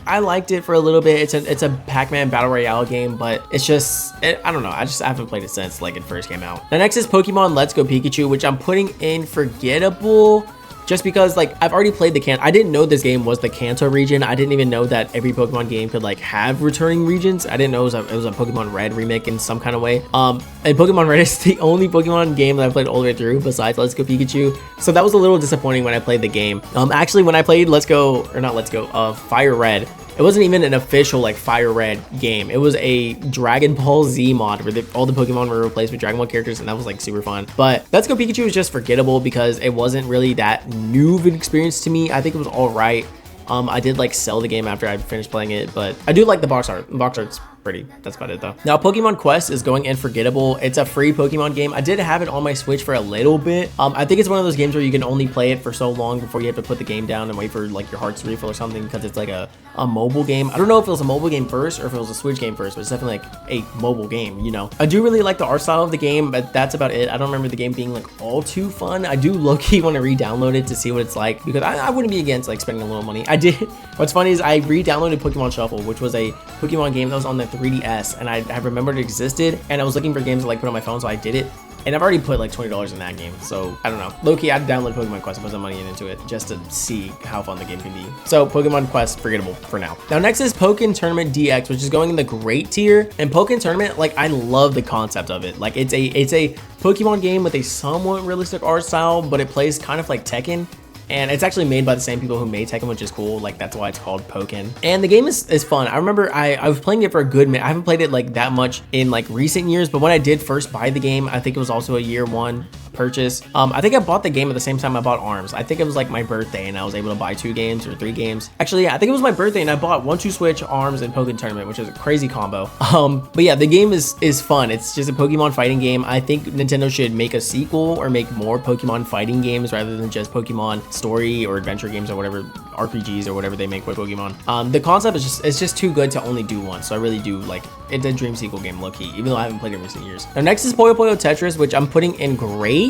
I liked it for a little bit. It's a Pac-Man battle royale game, but it's just I don't know. I haven't played it since like it first came out. The next is Pokemon Let's Go Pikachu, which I'm putting in Forgettable. Just because like I've already played I didn't know this game was the Kanto region. I didn't even know that every Pokemon game could like have returning regions. I didn't know it was a Pokemon Red remake in some kind of way. And Pokemon Red is the only Pokemon game that I played all the way through besides Let's Go Pikachu. So that was a little disappointing when I played the game. Actually when I played Fire Red, it wasn't even an official like Fire Red game. It was a Dragon Ball Z mod where all the Pokemon were replaced with Dragon Ball characters, and that was like super fun. But Let's Go Pikachu was just forgettable because it wasn't really that new of an experience to me. I think it was all right. I did like sell the game after I finished playing it, but I do like the box art. The box art's pretty. That's about it though. Now Pokemon Quest is going in Forgettable. It's a free Pokemon game. I did have it on my Switch for a little bit. I think it's one of those games where you can only play it for so long before you have to put the game down and wait for like your hearts to refill or something, because it's like a mobile game. I don't know if it was a mobile game first or if it was a Switch game first, but it's definitely like a mobile game, you know. I do really like the art style of the game, but that's about it. I don't remember the game being like all too fun. I do low-key want to re-download it to see what it's like, because I wouldn't be against like spending a little money. I did. What's funny is I re-downloaded Pokemon Shuffle, which was a Pokemon game that was on the 3DS, and I remembered it existed, and I was looking for games to like put on my phone, so I did it. And I've already put like $20 in that game, so I don't know. Low-key, I'd download Pokemon Quest and put some money into it just to see how fun the game can be. So Pokemon Quest, Forgettable for now. Now next is Pokken Tournament DX, which is going in the great tier. And Pokken Tournament, like I love the concept of it. Like it's a Pokemon game with a somewhat realistic art style, but it plays kind of like Tekken. And it's actually made by the same people who made Tekken, which is cool. Like that's why it's called Pokken. And the game is fun. I remember I was playing it for a good minute. I haven't played it like that much in like recent years, but when I did first buy the game, I think it was also a year one purchase. I think I bought the game at the same time I bought ARMS. I think it was like my birthday and I was able to buy 2 games or 3 games. Actually, yeah, I think it was my birthday and I bought 1-2 Switch, ARMS, and Pokken Tournament, which is a crazy combo. But yeah, the game is fun. It's just a Pokemon fighting game. I think Nintendo should make a sequel or make more Pokemon fighting games rather than just Pokemon story or adventure games or whatever, RPGs or whatever they make with Pokemon. The concept is just too good to only do once. So I really do like it's a dream sequel game, low-key, even though I haven't played it in recent years. Now next is Puyo Puyo Tetris, which I'm putting in great.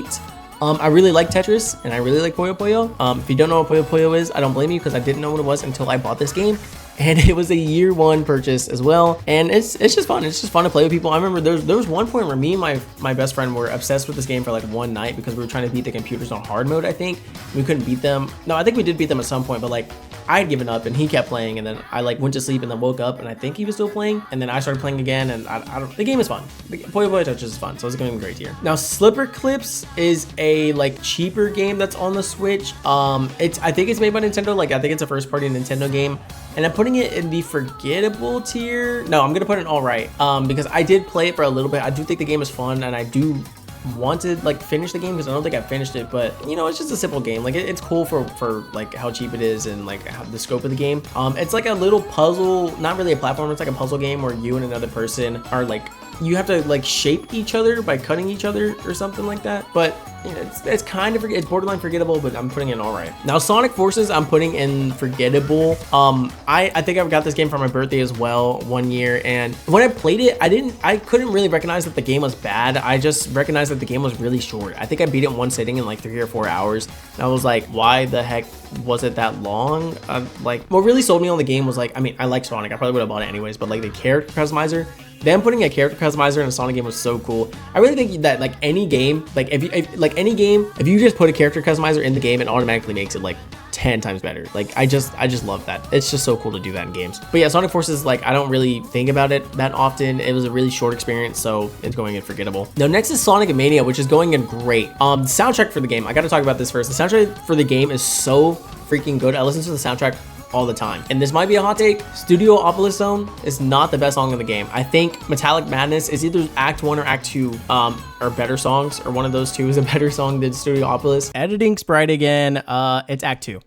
I really like Tetris and I really like Puyo Puyo. If you don't know what Puyo Puyo is, I don't blame you, because I didn't know what it was until I bought this game. And it was a year one purchase as well, and it's just fun. It's just fun to play with people. I remember there was one point where me and my best friend were obsessed with this game for like one night because we were trying to beat the computers on hard mode. I think we couldn't beat them. No, I think we did beat them at some point, but like I had given up and he kept playing, and then I like went to sleep and then woke up and I think he was still playing, and then I started playing again, and I don't. The game is fun. Puyo Puyo Tetris is fun, so it's going to be great here. Now Snipperclips is a like cheaper game that's on the Switch. I think it's made by Nintendo. Like I think it's a first party Nintendo game. And I'm putting it in the forgettable tier. No, I'm gonna put it in all right, because I did play it for a little bit. I do think the game is fun, and I do want to like finish the game because I don't think I finished it. But you know, it's just a simple game. Like it's cool for like how cheap it is and like how the scope of the game. It's like a little puzzle, not really a platform. It's like a puzzle game where you and another person are like, you have to like shape each other by cutting each other or something like that. But it's kind of, it's borderline forgettable, but I'm putting it in all right. Now Sonic Forces, I'm putting in forgettable. I think I got this game for my birthday as well one year, and when I played it, I couldn't really recognize that the game was bad. I just recognized that the game was really short. I think I beat it in one sitting in like 3 or 4 hours. And I was like, why the heck was it that long? Like, what really sold me on the game was like, I mean, I like Sonic. I probably would have bought it anyways, but like the character customizer, them putting a character customizer in a Sonic game was so cool. I really think that like any game, like if you just put a character customizer in the game, it automatically makes it like 10 times better. Like I just love that. It's just so cool to do that in games. But yeah, Sonic Forces, like I don't really think about it that often. It was a really short experience, so it's going in forgettable. Now next is Sonic and Mania, which is going in great. The soundtrack for the game, I gotta talk about this first. The soundtrack for the game is so freaking good. I listen to the soundtrack all the time, and this might be a hot take. Studiopolis Zone is not the best song in the game. I think Metallic Madness is either Act 1 or Act 2 are better songs, or one of those two is a better song than Studiopolis. Editing Sprite again. It's Act 2.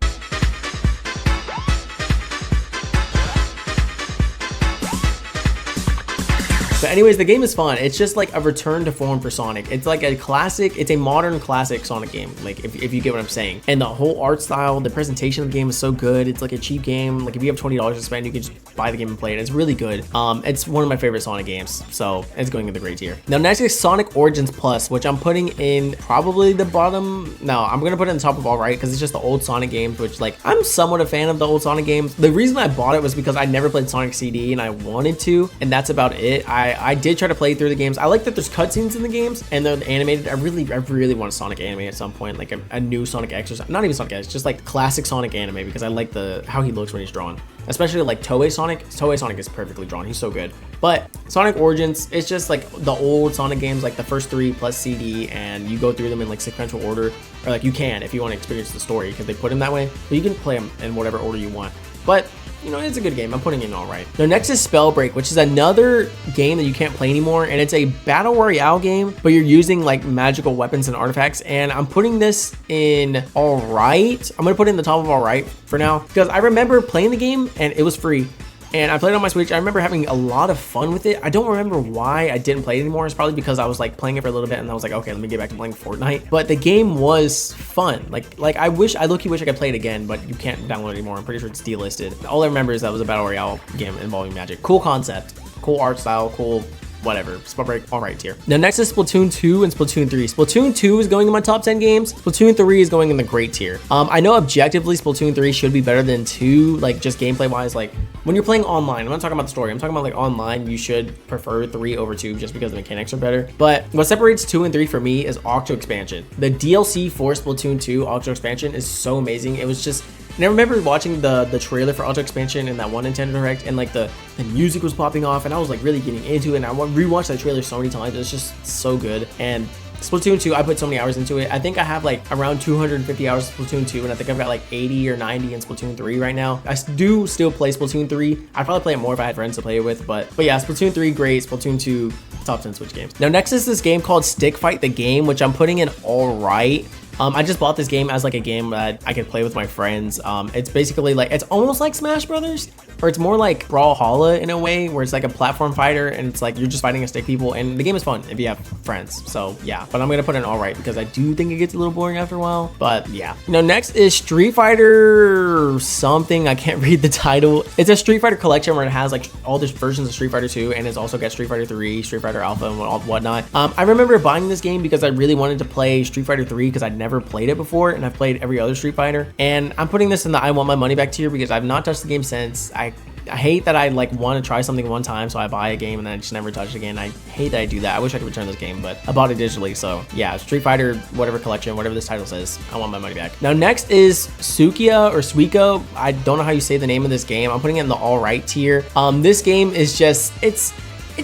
But anyways, the game is fun. It's just like a return to form for Sonic. It's like a classic, it's a modern classic Sonic game, like if you get what I'm saying. And the whole art style, the presentation of the game is so good. It's like a cheap game. Like if you have $20 to spend, you can just buy the game and play it. It's really good. It's one of my favorite Sonic games, so it's going in the great tier. Now next is Sonic Origins Plus, which I'm putting in probably the bottom. No, I'm gonna put it in the top of all right, because it's just the old Sonic games, which like I'm somewhat a fan of the old Sonic games. The reason I bought it was because I never played Sonic CD and I wanted to, and that's about it. I did try to play through the games. I like that there's cutscenes in the games and they're animated. I really want a Sonic anime at some point, like a new Sonic X, or not even Sonic X, just like classic Sonic anime, because I like how he looks when he's drawn. Especially like Toei Sonic. Toei Sonic is perfectly drawn. He's so good. But Sonic Origins, it's just like the old Sonic games, like the first 3 plus CD, and you go through them in like sequential order, or like you can if you want to experience the story, because they put them that way. But you can play them in whatever order you want. But you know, it's a good game. I'm putting it in all right. Now next is Spellbreak, which is another game that you can't play anymore, and it's a battle royale game, but you're using like magical weapons and artifacts, and I'm putting this in all right. I'm gonna put it in the top of all right for now, because I remember playing the game and it was free, and I played it on my Switch. I remember having a lot of fun with it. I don't remember why I didn't play it anymore. It's probably because I was like playing it for a little bit and I was like, okay, let me get back to playing Fortnite. But the game was fun. Like I low-key wish I could play it again, but you can't download it anymore. I'm pretty sure it's delisted. All I remember is that it was a battle royale game involving magic. Cool concept, cool art style, cool whatever. Spellbreak, all right tier. Now next is Splatoon 2 and Splatoon 3. Splatoon 2 is going in my top 10 games. Splatoon 3 is going in the great tier. I know objectively Splatoon 3 should be better than 2, like just gameplay wise. Like when you're playing online, I'm not talking about the story, I'm talking about like online, you should prefer 3 over 2 just because the mechanics are better. But what separates 2 and 3 for me is Octo Expansion. The DLC for Splatoon 2 Octo Expansion is so amazing. It was just, and I remember watching the trailer for Octo Expansion in that one Nintendo Direct, and like the music was popping off, and I was like really getting into it, and I rewatched that trailer so many times. It's just so good. And Splatoon 2, I put so many hours into it. I think I have like around 250 hours of Splatoon 2, and I think I've got like 80 or 90 in Splatoon 3 right now. I do still play Splatoon 3. I'd probably play it more if I had friends to play it with, but yeah, Splatoon 3, great. Splatoon 2, top 10 Switch games. Now next is this game called Stick Fight the Game, which I'm putting in all right. I just bought this game as like a game that I could play with my friends. It's basically like, it's almost like Smash Brothers, or it's more like Brawlhalla in a way, where it's like a platform fighter, and it's like you're just fighting a stick people, and the game is fun if you have friends. So yeah, but I'm gonna put it in all right because I do think it gets a little boring after a while. But yeah. Now next is Street Fighter something. I can't read the title. It's a Street Fighter collection where it has like all the versions of Street Fighter 2, and it's also got Street Fighter 3, Street Fighter Alpha, and whatnot. I remember buying this game because I really wanted to play Street Fighter 3 because I'd never played it before, and I've played every other Street Fighter, and I'm putting this in the I want my money back tier because I've not touched the game since. I hate that I like want to try something one time, so I buy a game and then I just never touch it again. I hate that I do that. I wish I could return this game, but I bought it digitally. So yeah, Street Fighter, whatever collection, whatever this title says, I want my money back. Now next is Suika. I don't know how you say the name of this game. I'm putting it in the all right tier. This game is just, it's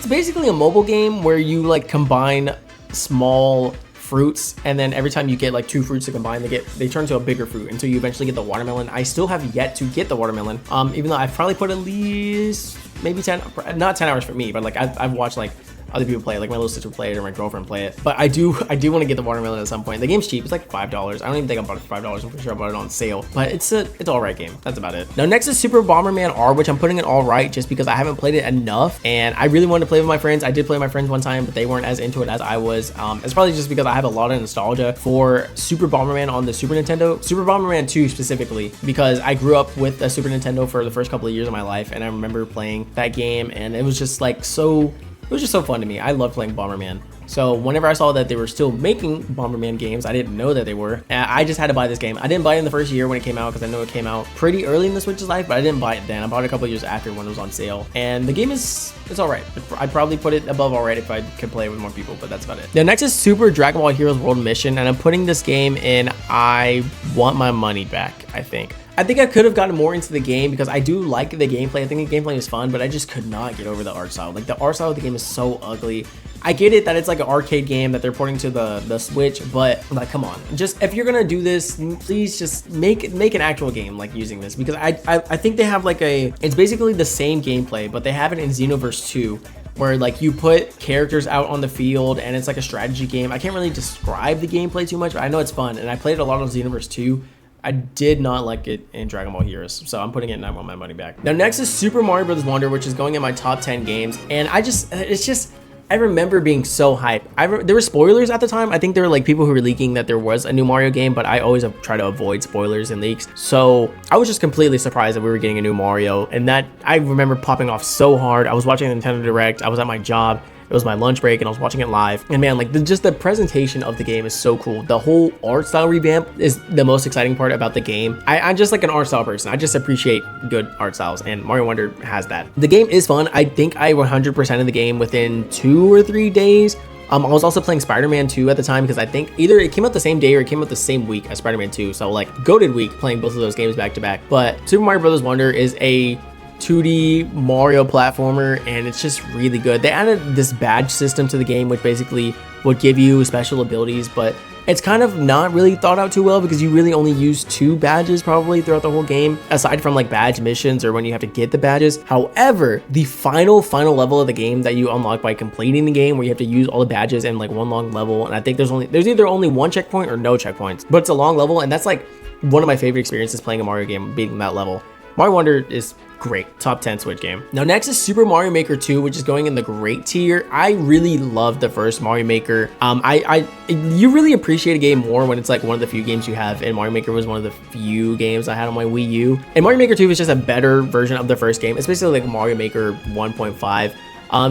basically a mobile game where you like combine small fruits, and then every time you get like 2 fruits to combine, they turn to a bigger fruit until you eventually get the watermelon. I still have yet to get the watermelon, even though I've probably put at least maybe 10, not 10 hours for me, but like I've watched like other people play it, like my little sister play it or my girlfriend play it. But I do want to get the watermelon at some point. The game's cheap. It's like $5. I don't even think I bought it for $5. I'm pretty sure I bought it on sale. But it's all right game. That's about it. Now next is Super Bomberman R, which I'm putting it all right just because I haven't played it enough, and I really wanted to play with my friends. I did play with my friends one time, but they weren't as into it as I was. It's probably just because I have a lot of nostalgia for Super Bomberman on the Super Nintendo, Super Bomberman 2 specifically, because I grew up with a Super Nintendo for the first couple of years of my life, and I remember playing that game, and it was just like it was just so fun to me. I loved playing Bomberman. So whenever I saw that they were still making Bomberman games, I didn't know that they were. I just had to buy this game. I didn't buy it in the first year when it came out because I know it came out pretty early in the Switch's life, but I didn't buy it then. I bought it a couple of years after when it was on sale. And the game it's all right. I'd probably put it above all right if I could play it with more people, but that's about it. Now next is Super Dragon Ball Heroes World Mission, and I'm putting this game in I want my money back, I think. I think I could have gotten more into the game because I do like the gameplay. I think the gameplay is fun, but I just could not get over the art style. Like the art style of the game is so ugly. I get it that it's like an arcade game that they're porting to the Switch, but like, come on, just if you're gonna do this, please just make an actual game like using this, because I think they have like it's basically the same gameplay, but they have it in Xenoverse 2. Where like you put characters out on the field and it's like a strategy game. I can't really describe the gameplay too much, but I know it's fun, and I played it a lot on Xenoverse 2. I did not like it in Dragon Ball Heroes, so I'm putting it and I want my money back. Now next is Super Mario Bros. Wonder, which is going in my top 10 games, and I remember being so hyped. There were spoilers at the time. I think there were like people who were leaking that there was a new Mario game, but I always try to avoid spoilers and leaks. So I was just completely surprised that we were getting a new Mario, and that I remember popping off so hard. I was watching the Nintendo Direct. I was at my job. It was my lunch break and I was watching it live, and man, like just the presentation of the game is so cool. The whole art style revamp is the most exciting part about the game. I'm just like an art style person. I just appreciate good art styles, and Mario Wonder has that. The game is fun. I think I 100% of the game within 2 or 3 days. I was also playing Spider-Man 2 at the time because I think either it came out the same day or it came out the same week as Spider-Man 2. So like goated week playing both of those games back to back. But Super Mario Bros. Wonder is a 2D Mario platformer, and it's just really good. They added this badge system to the game, which basically would give you special abilities, but it's kind of not really thought out too well because you really only use 2 badges probably throughout the whole game, aside from like badge missions or when you have to get the badges. However, the final level of the game that you unlock by completing the game, where you have to use all the badges in like one long level, and I think there's either only 1 checkpoint or no checkpoints, but it's a long level, and that's like one of my favorite experiences playing a Mario game, beating that level. Mario Wonder is great. Top 10 Switch game. Now next is Super Mario Maker 2, which is going in the great tier. I really loved the first Mario Maker. You really appreciate a game more when it's like one of the few games you have, and Mario Maker was one of the few games I had on my Wii U. And Mario Maker 2 is just a better version of the first game. It's basically like Mario Maker 1.5.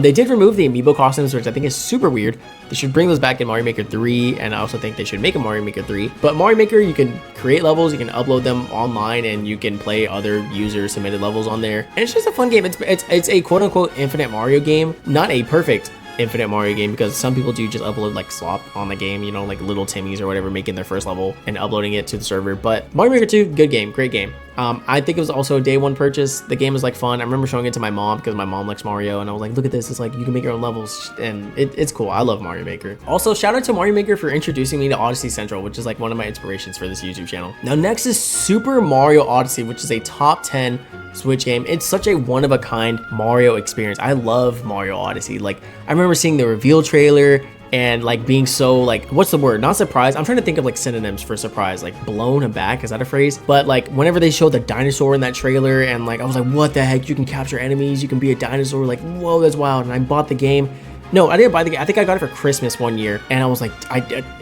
They did remove the amiibo costumes, which I think is super weird. They should bring those back in Mario Maker 3, and I also think they should make a Mario Maker 3. But Mario Maker, you can create levels, you can upload them online, and you can play other user submitted levels on there. And it's just a fun game. It's a quote-unquote infinite Mario game, not a perfect infinite Mario game, because some people do just upload like slop on the game, you know, like little Timmies or whatever, making their first level and uploading it to the server. But Mario Maker 2, good game, great game. I think it was also a day 1 purchase. The game was like fun. I remember showing it to my mom because my mom likes Mario, and I was like, look at this, it's like you can make your own levels, and it's cool. I love Mario Maker. Also, shout out to Mario Maker for introducing me to Odyssey Central, which is like one of my inspirations for this YouTube channel. Now next is Super Mario Odyssey, which is a top 10 Switch game. It's such a one-of-a-kind Mario experience. I love Mario Odyssey. Like, I remember seeing the reveal trailer and like being so like, what's the word? Not surprised. I'm trying to think of like synonyms for surprise, like blown aback. Is that a phrase? But like whenever they showed the dinosaur in that trailer, and like I was like, what the heck? You can capture enemies, you can be a dinosaur. Like, whoa, that's wild. And I bought the game. No, I didn't buy the game. I think I got it for Christmas one year, and I was like,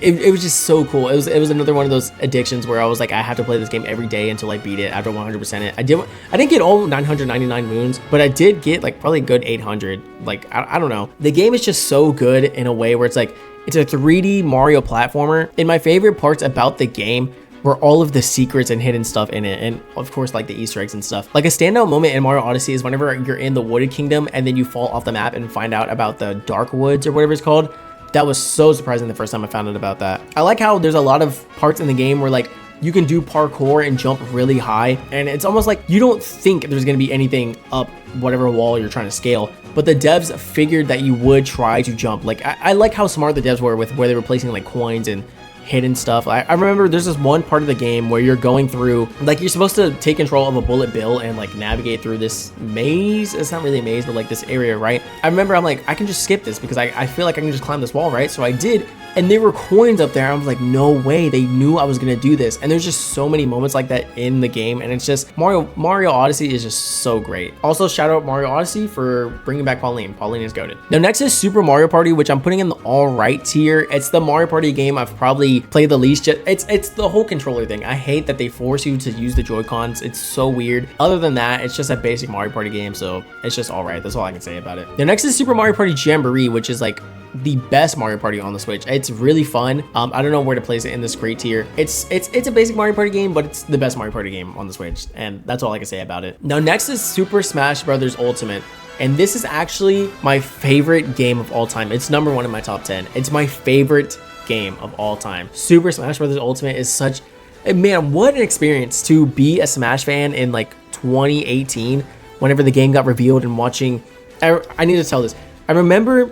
it was just so cool. It was another one of those addictions where I was like, I have to play this game every day until I beat it after 100% it. I didn't get all 999 moons, but I did get like probably a good 800. Like, I don't know. The game is just so good in a way where it's like, it's a 3D Mario platformer. And my favorite parts about the game were all of the secrets and hidden stuff in it, and of course like the Easter eggs and stuff. Like a standout moment in Mario Odyssey is whenever you're in the Wooded Kingdom and then you fall off the map and find out about the Dark Woods or whatever it's called. That was so surprising the first time I found out about that. I like how there's a lot of parts in the game where like you can do parkour and jump really high, and it's almost like you don't think there's gonna be anything up whatever wall you're trying to scale, but the devs figured that you would try to jump. Like I like how smart the devs were with where they were placing like coins and hidden stuff. I remember there's this one part of the game where you're going through, like, you're supposed to take control of a bullet bill and like navigate through this maze. It's not really a maze, but like this area, right? I remember I'm like, I can just skip this because I feel like I can just climb this wall, right? So I did, and there were coins up there. I was like, no way, they knew I was gonna do this. And there's just so many moments like that in the game, and it's just Mario Odyssey is just so great. Also, shout out Mario Odyssey for bringing back Pauline. Pauline is goated. Now next is Super Mario Party, which I'm putting in the all right tier. It's the Mario Party game I've probably played the least. It's the whole controller thing. I hate that they force you to use the Joy-Cons. It's so weird. Other than that, it's just a basic Mario Party game, so it's just all right. That's all I can say about it. Now next is Super Mario Party Jamboree, which is like the best Mario Party on the Switch. It's really fun. I don't know where to place it in this great tier. It's a basic Mario Party game, but it's the best Mario Party game on the Switch, and that's all I can say about it. Now next is Super Smash Bros. Ultimate, and this is actually my favorite game of all time. It's number 1 in my top 10. It's my favorite game of all time. Super Smash Bros. Ultimate is such, man, what an experience to be a Smash fan in like 2018 whenever the game got revealed and watching. I need to tell this. I remember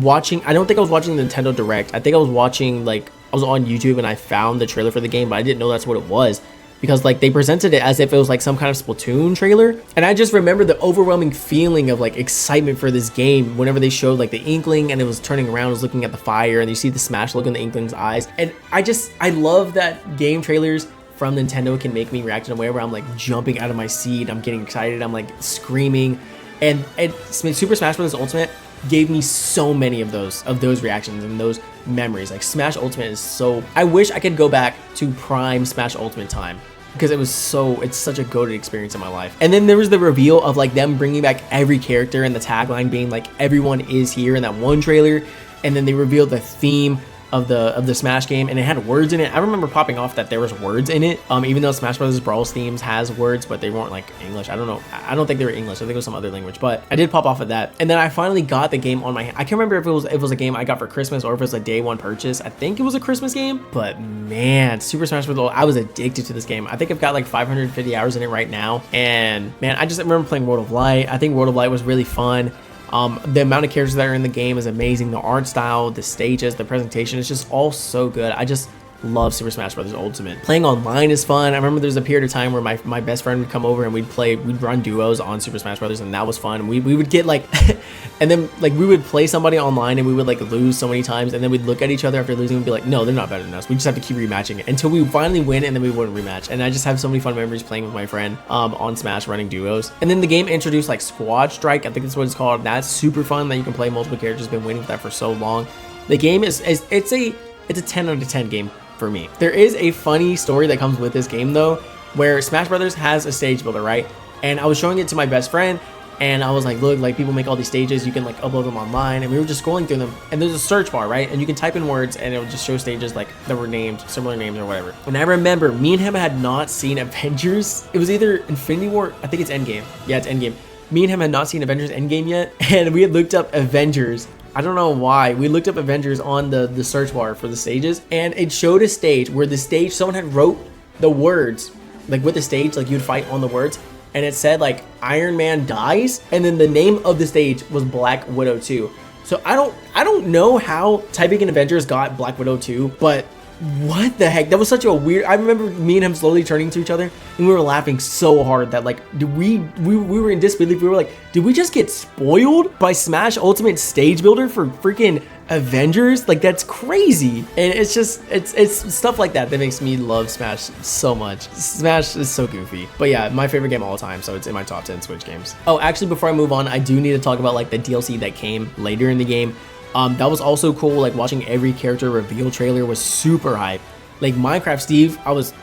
watching, I don't think I was watching the Nintendo Direct. I think I was watching, like, I was on YouTube and I found the trailer for the game, but I didn't know that's what it was, because like they presented it as if it was like some kind of Splatoon trailer. And I just remember the overwhelming feeling of like excitement for this game whenever they showed like the Inkling and it was turning around, it was looking at the fire, and you see the Smash look in the Inkling's eyes. And I love that game trailers from Nintendo can make me react in a way where I'm like jumping out of my seat, I'm getting excited, I'm like screaming. And Super Smash Bros. Ultimate gave me so many of those reactions and those memories. Like Smash Ultimate is so, I wish I could go back to prime Smash Ultimate time, because it's such a goated experience in my life. And then there was the reveal of like them bringing back every character, and the tagline being like everyone is here in that one trailer. And then they revealed the theme of the Smash game, and it had words in it. I remember popping off that there was words in it, even though Smash Bros. Brawl's themes has words, but they weren't like English. I don't know. I don't think they were English. I think it was some other language, but I did pop off of that. And then I finally got the game on my hand. I can't remember if it was a game I got for Christmas or if it was a day one purchase. I think it was a Christmas game, but man, Super Smash Bros. I was addicted to this game. I think I've got like 550 hours in it right now. And man, I just remember playing World of Light. I think World of Light was really fun. The amount of characters that are in the game is amazing. The art style, the stages, the presentation, it's just all so good. I just love Super Smash Bros. Ultimate. Playing online is fun. I remember there was a period of time where my best friend would come over and we'd run duos on Super Smash Bros. And that was fun. We would get like, and then like we would play somebody online and we would like lose so many times, and then we'd look at each other after losing and be like, no, they're not better than us. We just have to keep rematching it until we finally win, and then we wouldn't rematch. And I just have so many fun memories playing with my friend on Smash, running duos. And then the game introduced like Squad Strike. I think that's what it's called. That's super fun that you can play multiple characters. Been waiting for that for so long. The game it's a 10 out of 10 game for me. There is a funny story that comes with this game though, where Smash Brothers has a stage builder, right? And I was showing it to my best friend, and I was like, look, like people make all these stages, you can like upload them online, and we were just scrolling through them, and there's a search bar, right? And you can type in words and it would just show stages like that were named similar names or whatever. And I remember me and him had not seen Avengers. It was either Infinity War, I think it's Endgame. Yeah, it's Endgame. Me and him had not seen Avengers Endgame yet, and we had looked up Avengers. I don't know why. We looked up Avengers on the search bar for the stages, and it showed a stage where the stage, someone had wrote the words, like with the stage, like you'd fight on the words, and it said like Iron Man dies, and then the name of the stage was Black Widow 2. So I don't know how typing in Avengers got Black Widow 2, but what the heck? That was such a weird, I remember me and him slowly turning to each other, and we were laughing so hard that like, we were in disbelief. We were like, did we just get spoiled by Smash Ultimate Stage Builder for freaking Avengers? Like, that's crazy. And it's just, it's stuff like that makes me love Smash so much. Smash is so goofy. But yeah, my favorite game of all time, so it's in my top 10 Switch games. Oh, actually, before I move on, I do need to talk about like the DLC that came later in the game. That was also cool. Like watching every character reveal trailer was super hype. Like Minecraft Steve, I was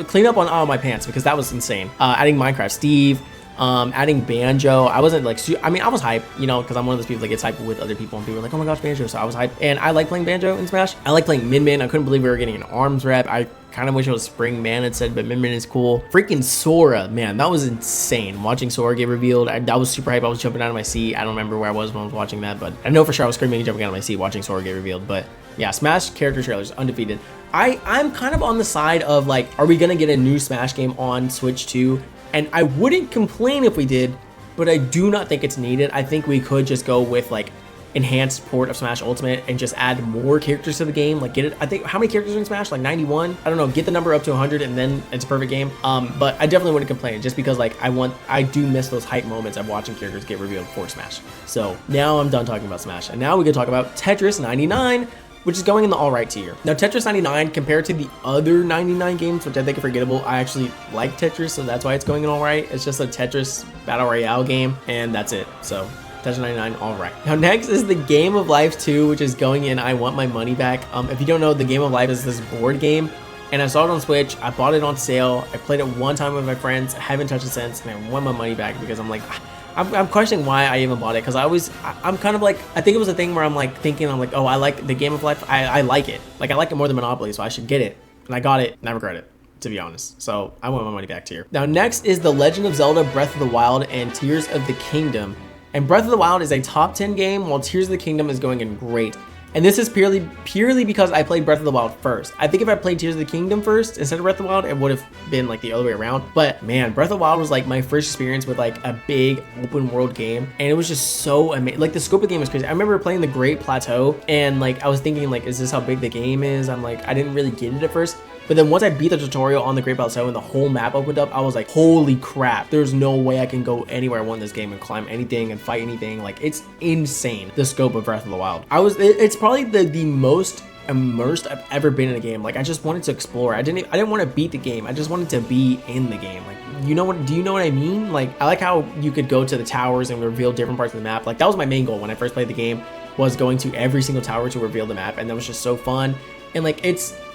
cleaning up on all my pants because that was insane. Adding Minecraft Steve, adding Banjo. I wasn't like, I mean, I was hyped, you know, because I'm one of those people that gets hyped with other people, and people are like, oh my gosh, Banjo. So I was hyped, and I like playing Banjo in Smash. I like playing Min Min. I couldn't believe we were getting an arms rep. I kind of wish it was Spring Man instead, but Min Min is cool. Freaking Sora, man, that was insane. Watching Sora get revealed, that was super hype. I was jumping out of my seat. I don't remember where I was when I was watching that, but I know for sure I was screaming and jumping out of my seat watching Sora get revealed. But yeah, Smash character trailers, undefeated. I'm kind of on the side of like, are we gonna get a new Smash game on Switch 2? And I wouldn't complain if we did, but I do not think it's needed. I think we could just go with like enhanced port of Smash Ultimate and just add more characters to the game. Like get it, I think, how many characters are in Smash? Like 91? I don't know, get the number up to 100 and then it's a perfect game. But I definitely wouldn't complain just because like I do miss those hype moments of watching characters get revealed for Smash. So now I'm done talking about Smash, and now we can talk about Tetris 99, which is going in the alright tier. Now Tetris 99 compared to the other 99 games, which I think are forgettable, I actually like Tetris, so that's why it's going in alright. It's just a Tetris Battle Royale game, and that's it. So Tetris 99, alright. Now next is the Game of Life 2, which is going in I want my money back. If you don't know, the Game of Life is this board game, and I saw it on Switch, I bought it on sale, I played it one time with my friends, I haven't touched it since, and I want my money back because I'm like, I'm questioning why I even bought it, because I'm kind of like, I think it was a thing where I'm like thinking, I'm like, oh, I like the Game of Life, I like it. Like I like it more than Monopoly, so I should get it. And I got it, and I regret it, to be honest. So I want my money back tier. Now next is The Legend of Zelda Breath of the Wild and Tears of the Kingdom. And Breath of the Wild is a top 10 game, while Tears of the Kingdom is going in great. And this is purely because I played Breath of the Wild first. I think if I played Tears of the Kingdom first instead of Breath of the Wild, it would have been like the other way around. But man, Breath of the Wild was like my first experience with like a big open world game. And it was just so amazing. Like the scope of the game was crazy. I remember playing the Great Plateau and like I was thinking like, is this how big the game is? I'm like, I didn't really get it at first. But then once I beat the tutorial on the Great Plateau and the whole map opened up, I was like, holy crap, there's no way I can go anywhere I want in this game and climb anything and fight anything. Like it's insane, the scope of Breath of the Wild. It's probably the most immersed I've ever been in a game. Like I just wanted to explore. I didn't want to beat the game. I just wanted to be in the game. Like, do you know what I mean? Like I like how you could go to the towers and reveal different parts of the map. Like that was my main goal when I first played the game, was going to every single tower to reveal the map, and that was just so fun. And like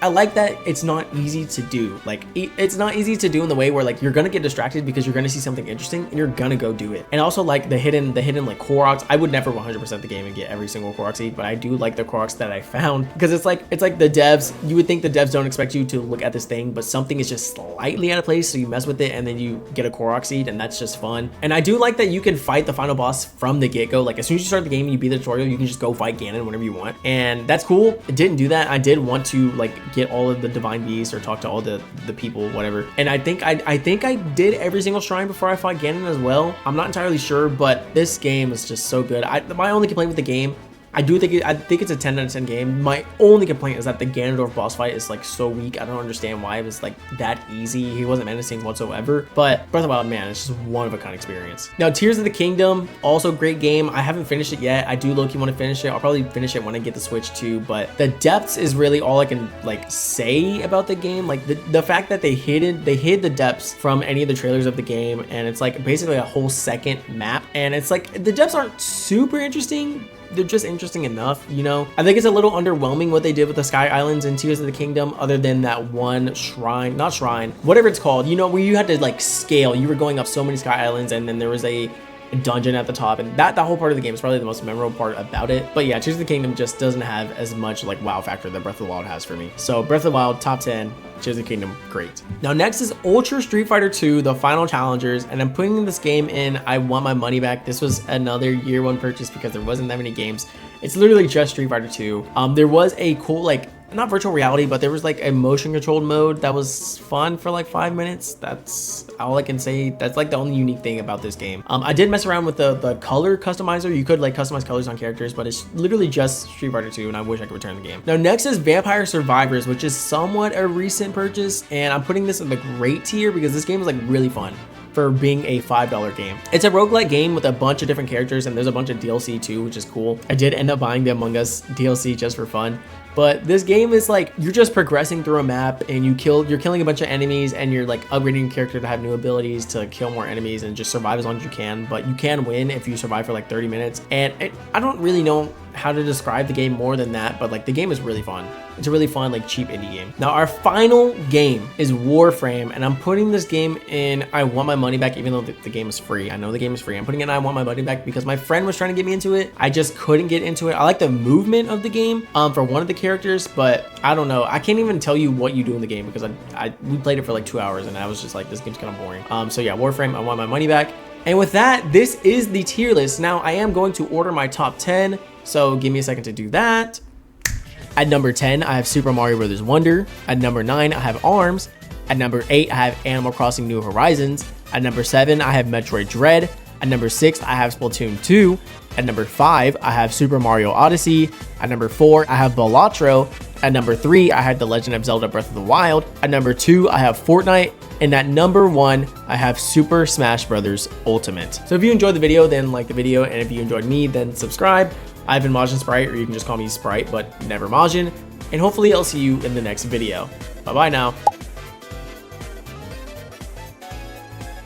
I like that it's not easy to do. Like it's not easy to do in the way where like you're gonna get distracted because you're gonna see something interesting and you're gonna go do it. And also like the hidden like Koroks. I would never 100% the game and get every single Korok seed, but I do like the Koroks that I found, because it's like the devs, you would think the devs don't expect you to look at this thing, but something is just slightly out of place, so you mess with it and then you get a Korok seed, and that's just fun. And I do like that you can fight the final boss from the get-go. Like as soon as you start the game and you beat the tutorial, you can just go fight Ganon whenever you want, and that's cool. I didn't do that. I did want to like get all of the divine beasts or talk to all the people, whatever. And I think I did every single shrine before I fought Ganon as well. I'm not entirely sure, but this game is just so good. My only complaint with the game, I think it's a 10 out of 10 game. My only complaint is that the Ganondorf boss fight is like so weak. I don't understand why it was like that easy. He wasn't menacing whatsoever. But Breath of the Wild, man, it's just one of a kind experience. Now Tears of the Kingdom, also great game. I haven't finished it yet. I do low-key want to finish it. I'll probably finish it when I get the Switch too. But the depths is really all I can like say about the game. Like the fact that they hid the depths from any of the trailers of the game, and it's like basically a whole second map. And it's like the depths aren't super interesting. They're just interesting enough, you know. I think it's a little underwhelming what they did with the Sky Islands in Tears of the Kingdom, other than that one shrine, not shrine, whatever it's called, you know, where you had to like scale. You were going up so many Sky Islands, and then there was a dungeon at the top, and that whole part of the game is probably the most memorable part about it. But yeah, Tears of the Kingdom just doesn't have as much like wow factor that Breath of the Wild has for me. So Breath of the Wild, top 10, Tears of the Kingdom, great. Now next is Ultra Street Fighter 2, the final challengers, and I'm putting this game in I want my money back. This was another year one purchase because there wasn't that many games. It's literally just Street Fighter 2. There was a cool like, not virtual reality, but there was like a motion controlled mode that was fun for like 5 minutes. That's all I can say. That's like the only unique thing about this game. I did mess around with the color customizer. You could like customize colors on characters, but it's literally just Street Fighter 2, and I wish I could return the game. Now next is Vampire Survivors, which is somewhat a recent purchase, and I'm putting this in the great tier because this game is like really fun for being a $5 game. It's a roguelike game with a bunch of different characters, and there's a bunch of DLC too, which is cool. I did end up buying the Among Us DLC just for fun. But this game is like, you're just progressing through a map, and you're killing a bunch of enemies, and you're like upgrading your character to have new abilities to kill more enemies and just survive as long as you can. But you can win if you survive for like 30 minutes. And I don't really know how to describe the game more than that, but like the game is really fun. It's a really fun, like cheap indie game. Now our final game is Warframe, and I'm putting this game in I want my money back, even though the game is free. I know the game is free. I'm putting it in I want my money back because my friend was trying to get me into it. I just couldn't get into it. I like the movement of the game for one of the characters, but I don't know. I can't even tell you what you do in the game because we played it for like 2 hours, and I was just like, this game's kind of boring. So yeah, Warframe, I want my money back. And with that, this is the tier list. Now I am going to order my top 10. So give me a second to do that. At number 10, I have Super Mario Bros. Wonder. At number 9, I have ARMS. At number 8, I have Animal Crossing New Horizons. At number 7, I have Metroid Dread. At number 6, I have Splatoon 2. At number 5, I have Super Mario Odyssey. At number 4, I have Balatro. At number 3, I have The Legend of Zelda Breath of the Wild. At number 2, I have Fortnite. And at number 1, I have Super Smash Bros. Ultimate. So if you enjoyed the video, then like the video. And if you enjoyed me, then subscribe. I've been Majin Sprite, or you can just call me Sprite, but never Majin. And hopefully I'll see you in the next video. Bye-bye now.